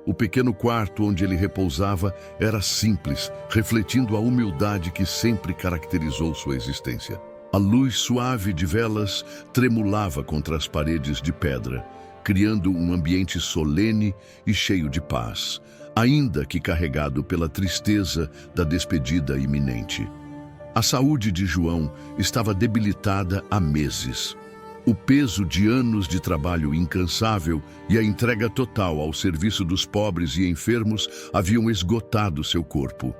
O pequeno quarto onde ele repousava era simples, refletindo a humildade que sempre caracterizou sua existência. A luz suave de velas tremulava contra as paredes de pedra, criando um ambiente solene e cheio de paz, ainda que carregado pela tristeza da despedida iminente. A saúde de João estava debilitada há meses. O peso de anos de trabalho incansável e a entrega total ao serviço dos pobres e enfermos haviam esgotado seu corpo.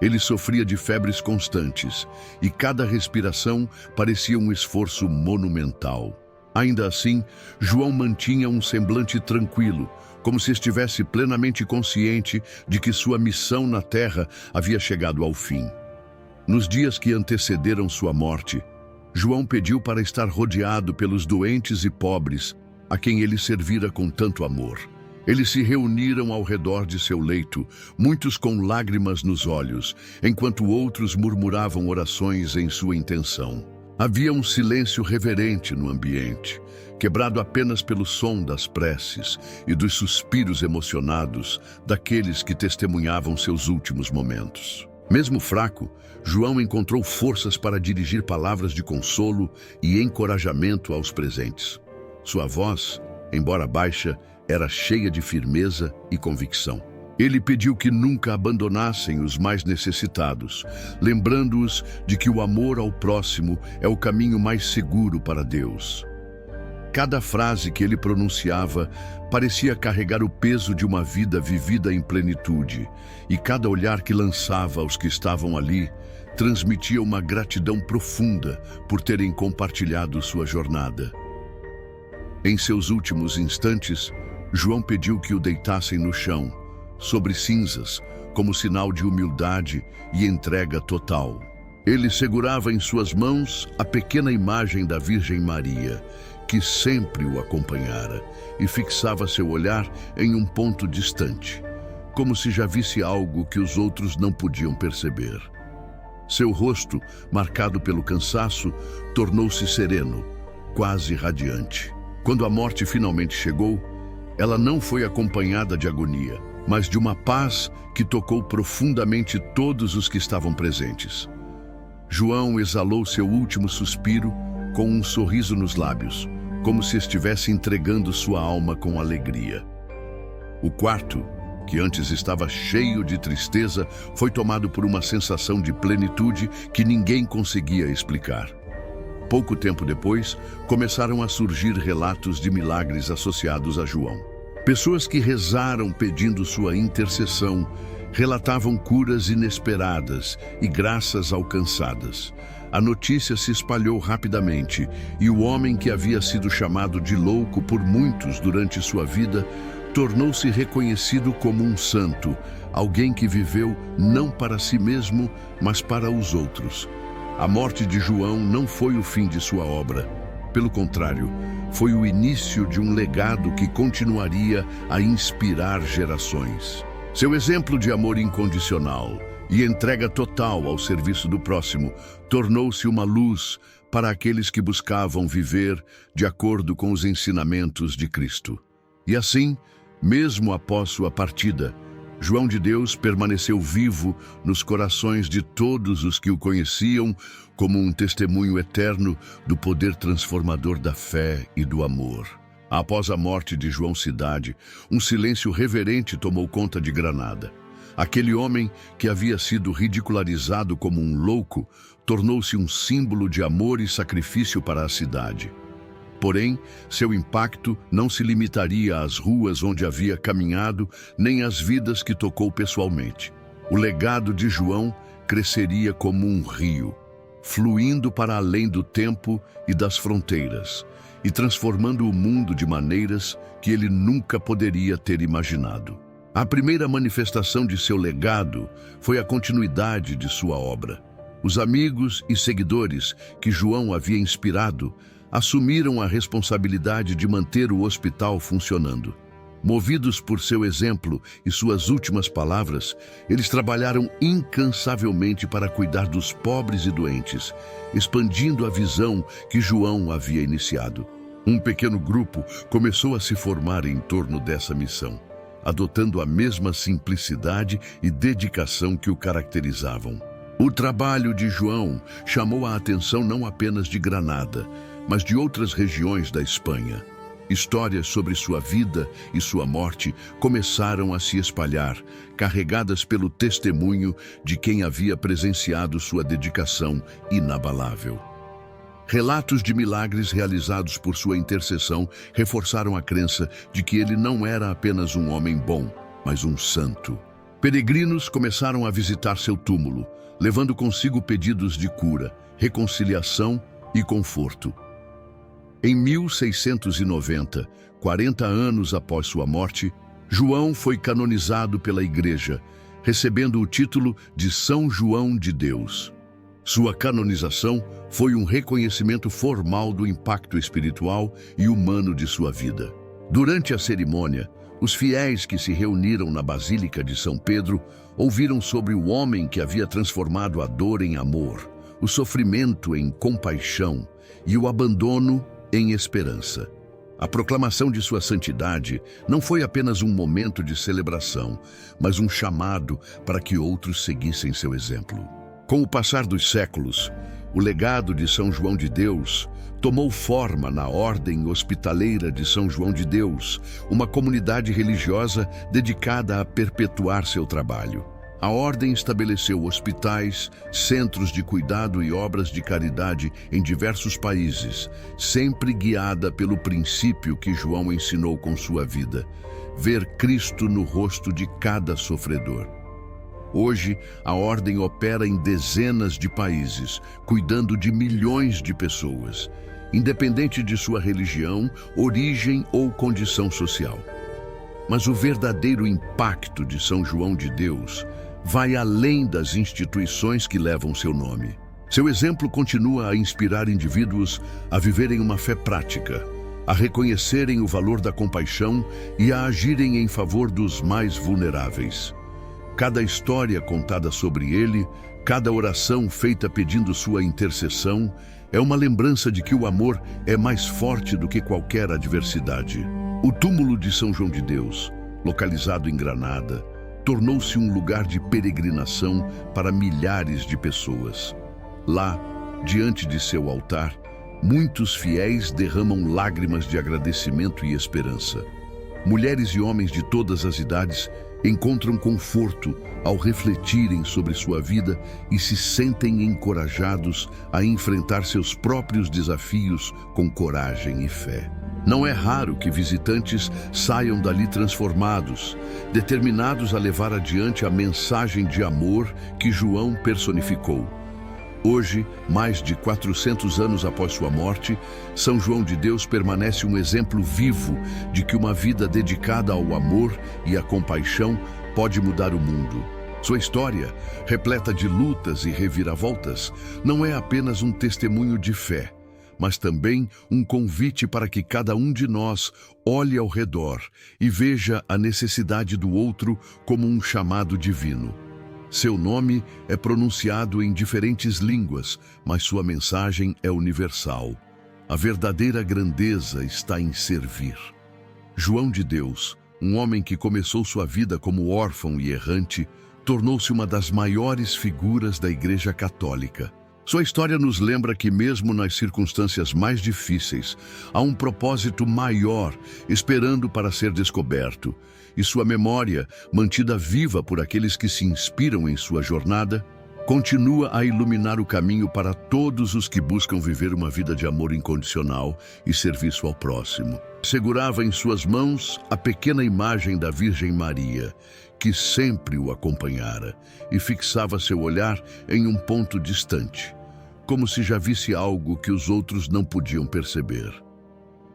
Ele sofria de febres constantes e cada respiração parecia um esforço monumental. Ainda assim, João mantinha um semblante tranquilo, como se estivesse plenamente consciente de que sua missão na terra havia chegado ao fim. Nos dias que antecederam sua morte, João pediu para estar rodeado pelos doentes e pobres, a quem ele servira com tanto amor. Eles se reuniram ao redor de seu leito, muitos com lágrimas nos olhos, enquanto outros murmuravam orações em sua intenção. Havia um silêncio reverente no ambiente, quebrado apenas pelo som das preces e dos suspiros emocionados daqueles que testemunhavam seus últimos momentos. Mesmo fraco, João encontrou forças para dirigir palavras de consolo e encorajamento aos presentes. Sua voz, embora baixa, era cheia de firmeza e convicção. Ele pediu que nunca abandonassem os mais necessitados, lembrando-os de que o amor ao próximo é o caminho mais seguro para Deus. Cada frase que ele pronunciava parecia carregar o peso de uma vida vivida em plenitude, e cada olhar que lançava aos que estavam ali transmitia uma gratidão profunda por terem compartilhado sua jornada. Em seus últimos instantes, João pediu que o deitassem no chão, sobre cinzas, como sinal de humildade e entrega total. Ele segurava em suas mãos a pequena imagem da Virgem Maria, que sempre o acompanhara, e fixava seu olhar em um ponto distante, como se já visse algo que os outros não podiam perceber. Seu rosto, marcado pelo cansaço, tornou-se sereno, quase radiante. Quando a morte finalmente chegou, ela não foi acompanhada de agonia, mas de uma paz que tocou profundamente todos os que estavam presentes. João exalou seu último suspiro com um sorriso nos lábios, como se estivesse entregando sua alma com alegria. O quarto, que antes estava cheio de tristeza, foi tomado por uma sensação de plenitude que ninguém conseguia explicar. Pouco tempo depois, começaram a surgir relatos de milagres associados a João. Pessoas que rezaram pedindo sua intercessão relatavam curas inesperadas e graças alcançadas. A notícia se espalhou rapidamente e o homem que havia sido chamado de louco por muitos durante sua vida tornou-se reconhecido como um santo, alguém que viveu não para si mesmo, mas para os outros. A morte de João não foi o fim de sua obra. Pelo contrário, foi o início de um legado que continuaria a inspirar gerações. Seu exemplo de amor incondicional e entrega total ao serviço do próximo tornou-se uma luz para aqueles que buscavam viver de acordo com os ensinamentos de Cristo. E assim, mesmo após sua partida, João de Deus permaneceu vivo nos corações de todos os que o conheciam como um testemunho eterno do poder transformador da fé e do amor. Após a morte de João Cidade, um silêncio reverente tomou conta de Granada. Aquele homem que havia sido ridicularizado como um louco tornou-se um símbolo de amor e sacrifício para a cidade. Porém, seu impacto não se limitaria às ruas onde havia caminhado, nem às vidas que tocou pessoalmente. O legado de João cresceria como um rio, fluindo para além do tempo e das fronteiras, e transformando o mundo de maneiras que ele nunca poderia ter imaginado. A primeira manifestação de seu legado foi a continuidade de sua obra. Os amigos e seguidores que João havia inspirado assumiram a responsabilidade de manter o hospital funcionando. Movidos por seu exemplo e suas últimas palavras, eles trabalharam incansavelmente para cuidar dos pobres e doentes, expandindo a visão que João havia iniciado. Um pequeno grupo começou a se formar em torno dessa missão, adotando a mesma simplicidade e dedicação que o caracterizavam. O trabalho de João chamou a atenção não apenas de Granada, mas de outras regiões da Espanha. Histórias sobre sua vida e sua morte começaram a se espalhar, carregadas pelo testemunho de quem havia presenciado sua dedicação inabalável. Relatos de milagres realizados por sua intercessão reforçaram a crença de que ele não era apenas um homem bom, mas um santo. Peregrinos começaram a visitar seu túmulo, levando consigo pedidos de cura, reconciliação e conforto. Em 1690, 40 anos após sua morte, João foi canonizado pela Igreja, recebendo o título de São João de Deus. Sua canonização foi um reconhecimento formal do impacto espiritual e humano de sua vida. Durante a cerimônia, os fiéis que se reuniram na Basílica de São Pedro ouviram sobre o homem que havia transformado a dor em amor, o sofrimento em compaixão e o abandono em esperança. A proclamação de sua santidade não foi apenas um momento de celebração, mas um chamado para que outros seguissem seu exemplo. Com o passar dos séculos, o legado de São João de Deus tomou forma na Ordem Hospitaleira de São João de Deus, uma comunidade religiosa dedicada a perpetuar seu trabalho. A Ordem estabeleceu hospitais, centros de cuidado e obras de caridade em diversos países, sempre guiada pelo princípio que João ensinou com sua vida: ver Cristo no rosto de cada sofredor. Hoje, a Ordem opera em dezenas de países, cuidando de milhões de pessoas, independente de sua religião, origem ou condição social. Mas o verdadeiro impacto de São João de Deus vai além das instituições que levam seu nome. Seu exemplo continua a inspirar indivíduos a viverem uma fé prática, a reconhecerem o valor da compaixão e a agirem em favor dos mais vulneráveis. Cada história contada sobre ele, cada oração feita pedindo sua intercessão, é uma lembrança de que o amor é mais forte do que qualquer adversidade. O túmulo de São João de Deus, localizado em Granada, tornou-se um lugar de peregrinação para milhares de pessoas. Lá, diante de seu altar, muitos fiéis derramam lágrimas de agradecimento e esperança. Mulheres e homens de todas as idades encontram conforto ao refletirem sobre sua vida e se sentem encorajados a enfrentar seus próprios desafios com coragem e fé. Não é raro que visitantes saiam dali transformados, determinados a levar adiante a mensagem de amor que João personificou. Hoje, mais de 400 anos após sua morte, São João de Deus permanece um exemplo vivo de que uma vida dedicada ao amor e à compaixão pode mudar o mundo. Sua história, repleta de lutas e reviravoltas, não é apenas um testemunho de fé, mas também um convite para que cada um de nós olhe ao redor e veja a necessidade do outro como um chamado divino. Seu nome é pronunciado em diferentes línguas, mas sua mensagem é universal. A verdadeira grandeza está em servir. João de Deus, um homem que começou sua vida como órfão e errante, tornou-se uma das maiores figuras da Igreja Católica. Sua história nos lembra que mesmo nas circunstâncias mais difíceis, há um propósito maior esperando para ser descoberto, e sua memória, mantida viva por aqueles que se inspiram em sua jornada, continua a iluminar o caminho para todos os que buscam viver uma vida de amor incondicional e serviço ao próximo. Segurava em suas mãos a pequena imagem da Virgem Maria, que sempre o acompanhara, e fixava seu olhar em um ponto distante, como se já visse algo que os outros não podiam perceber.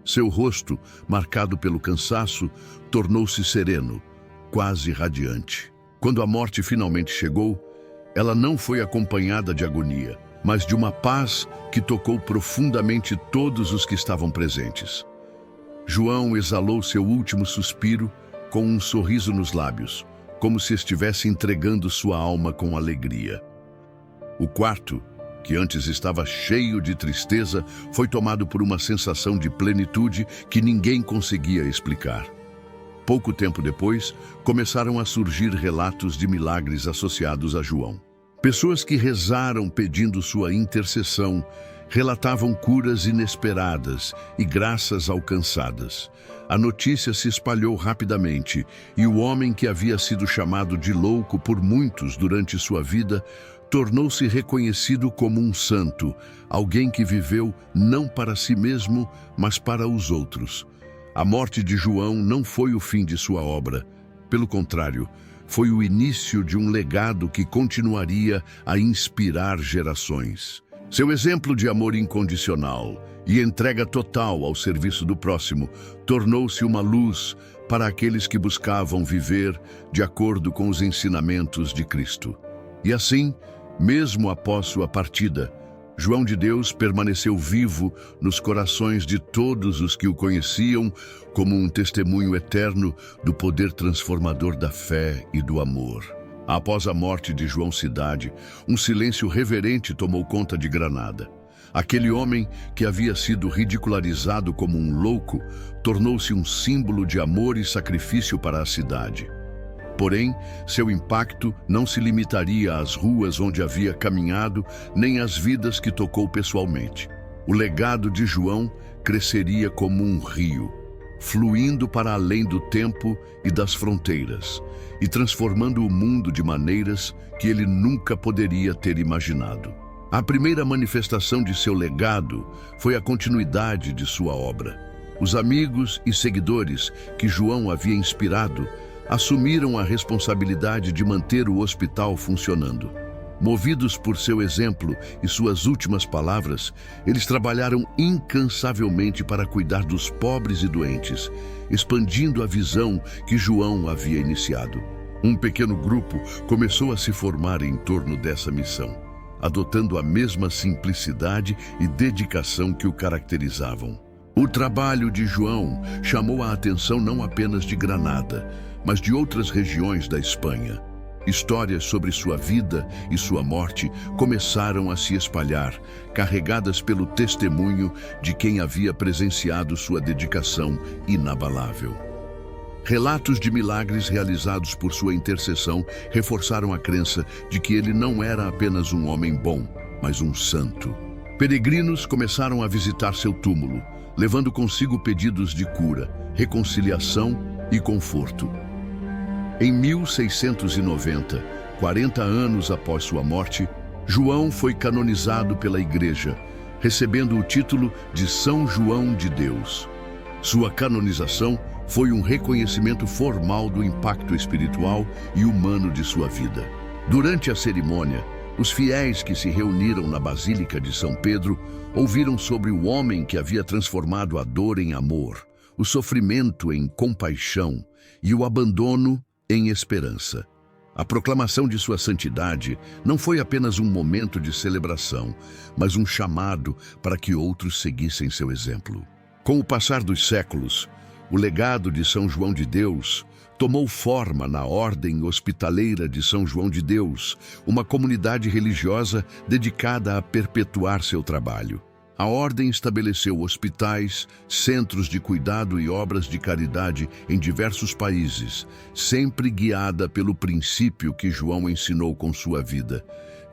Seu rosto, marcado pelo cansaço, tornou-se sereno, quase radiante. Quando a morte finalmente chegou, ela não foi acompanhada de agonia, mas de uma paz que tocou profundamente todos os que estavam presentes. João exalou seu último suspiro com um sorriso nos lábios, como se estivesse entregando sua alma com alegria. O quarto, que antes estava cheio de tristeza, foi tomado por uma sensação de plenitude que ninguém conseguia explicar. Pouco tempo depois, começaram a surgir relatos de milagres associados a João. Pessoas que rezaram pedindo sua intercessão relatavam curas inesperadas e graças alcançadas. A notícia se espalhou rapidamente e o homem que havia sido chamado de louco por muitos durante sua vida tornou-se reconhecido como um santo, alguém que viveu não para si mesmo, mas para os outros. A morte de João não foi o fim de sua obra. Pelo contrário, foi o início de um legado que continuaria a inspirar gerações. Seu exemplo de amor incondicional e entrega total ao serviço do próximo tornou-se uma luz para aqueles que buscavam viver de acordo com os ensinamentos de Cristo. E assim, mesmo após sua partida, João de Deus permaneceu vivo nos corações de todos os que o conheciam como um testemunho eterno do poder transformador da fé e do amor. Após a morte de João Cidade, um silêncio reverente tomou conta de Granada. Aquele homem que havia sido ridicularizado como um louco tornou-se um símbolo de amor e sacrifício para a cidade. Porém, seu impacto não se limitaria às ruas onde havia caminhado, nem às vidas que tocou pessoalmente. O legado de João cresceria como um rio, fluindo para além do tempo e das fronteiras, e transformando o mundo de maneiras que ele nunca poderia ter imaginado. A primeira manifestação de seu legado foi a continuidade de sua obra. Os amigos e seguidores que João havia inspirado assumiram a responsabilidade de manter o hospital funcionando. Movidos por seu exemplo e suas últimas palavras, eles trabalharam incansavelmente para cuidar dos pobres e doentes, expandindo a visão que João havia iniciado. Um pequeno grupo começou a se formar em torno dessa missão, adotando a mesma simplicidade e dedicação que o caracterizavam. O trabalho de João chamou a atenção não apenas de Granada, mas de outras regiões da Espanha. Histórias sobre sua vida e sua morte começaram a se espalhar, carregadas pelo testemunho de quem havia presenciado sua dedicação inabalável. Relatos de milagres realizados por sua intercessão reforçaram a crença de que ele não era apenas um homem bom, mas um santo. Peregrinos começaram a visitar seu túmulo, levando consigo pedidos de cura, reconciliação e conforto. Em 1690, 40 anos após sua morte, João foi canonizado pela Igreja, recebendo o título de São João de Deus. Sua canonização foi um reconhecimento formal do impacto espiritual e humano de sua vida. Durante a cerimônia, os fiéis que se reuniram na Basílica de São Pedro ouviram sobre o homem que havia transformado a dor em amor, o sofrimento em compaixão e o abandono em esperança. A proclamação de sua santidade não foi apenas um momento de celebração, mas um chamado para que outros seguissem seu exemplo. Com o passar dos séculos, o legado de São João de Deus tomou forma na Ordem Hospitaleira de São João de Deus, uma comunidade religiosa dedicada a perpetuar seu trabalho. A Ordem estabeleceu hospitais, centros de cuidado e obras de caridade em diversos países, sempre guiada pelo princípio que João ensinou com sua vida: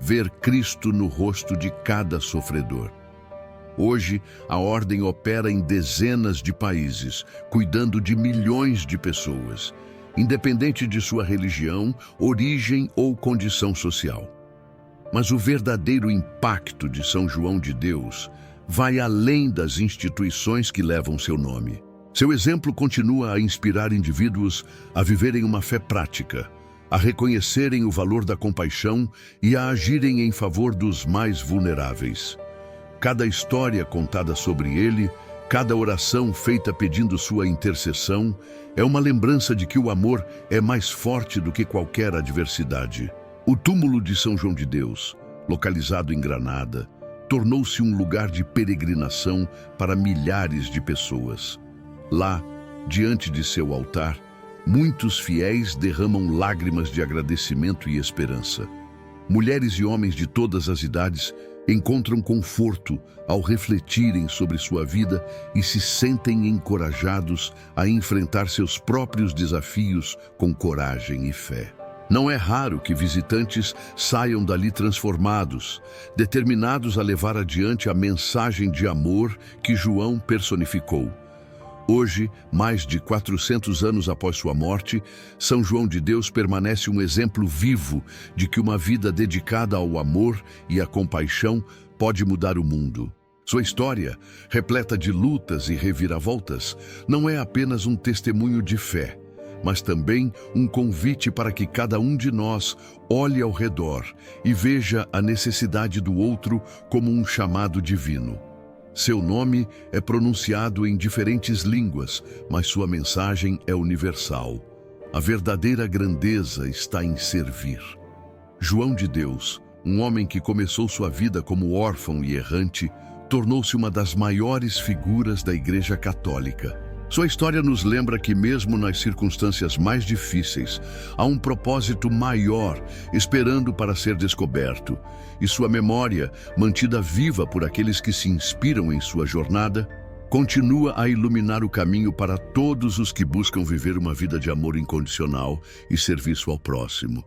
ver Cristo no rosto de cada sofredor. Hoje, a Ordem opera em dezenas de países, cuidando de milhões de pessoas, independente de sua religião, origem ou condição social. Mas o verdadeiro impacto de São João de Deus vai além das instituições que levam seu nome. Seu exemplo continua a inspirar indivíduos a viverem uma fé prática, a reconhecerem o valor da compaixão e a agirem em favor dos mais vulneráveis. Cada história contada sobre ele, cada oração feita pedindo sua intercessão, é uma lembrança de que o amor é mais forte do que qualquer adversidade. O túmulo de São João de Deus, localizado em Granada, tornou-se um lugar de peregrinação para milhares de pessoas. Lá, diante de seu altar, muitos fiéis derramam lágrimas de agradecimento e esperança. Mulheres e homens de todas as idades encontram conforto ao refletirem sobre sua vida e se sentem encorajados a enfrentar seus próprios desafios com coragem e fé. Não é raro que visitantes saiam dali transformados, determinados a levar adiante a mensagem de amor que João personificou. Hoje, mais de 400 anos após sua morte, São João de Deus permanece um exemplo vivo de que uma vida dedicada ao amor e à compaixão pode mudar o mundo. Sua história, repleta de lutas e reviravoltas, não é apenas um testemunho de fé. mas também um convite para que cada um de nós olhe ao redor e veja a necessidade do outro como um chamado divino. Seu nome é pronunciado em diferentes línguas, mas sua mensagem é universal. A verdadeira grandeza está em servir. João de Deus, um homem que começou sua vida como órfão e errante, tornou-se uma das maiores figuras da Igreja Católica. Sua história nos lembra que mesmo nas circunstâncias mais difíceis, há um propósito maior esperando para ser descoberto, e sua memória, mantida viva por aqueles que se inspiram em sua jornada, continua a iluminar o caminho para todos os que buscam viver uma vida de amor incondicional e serviço ao próximo.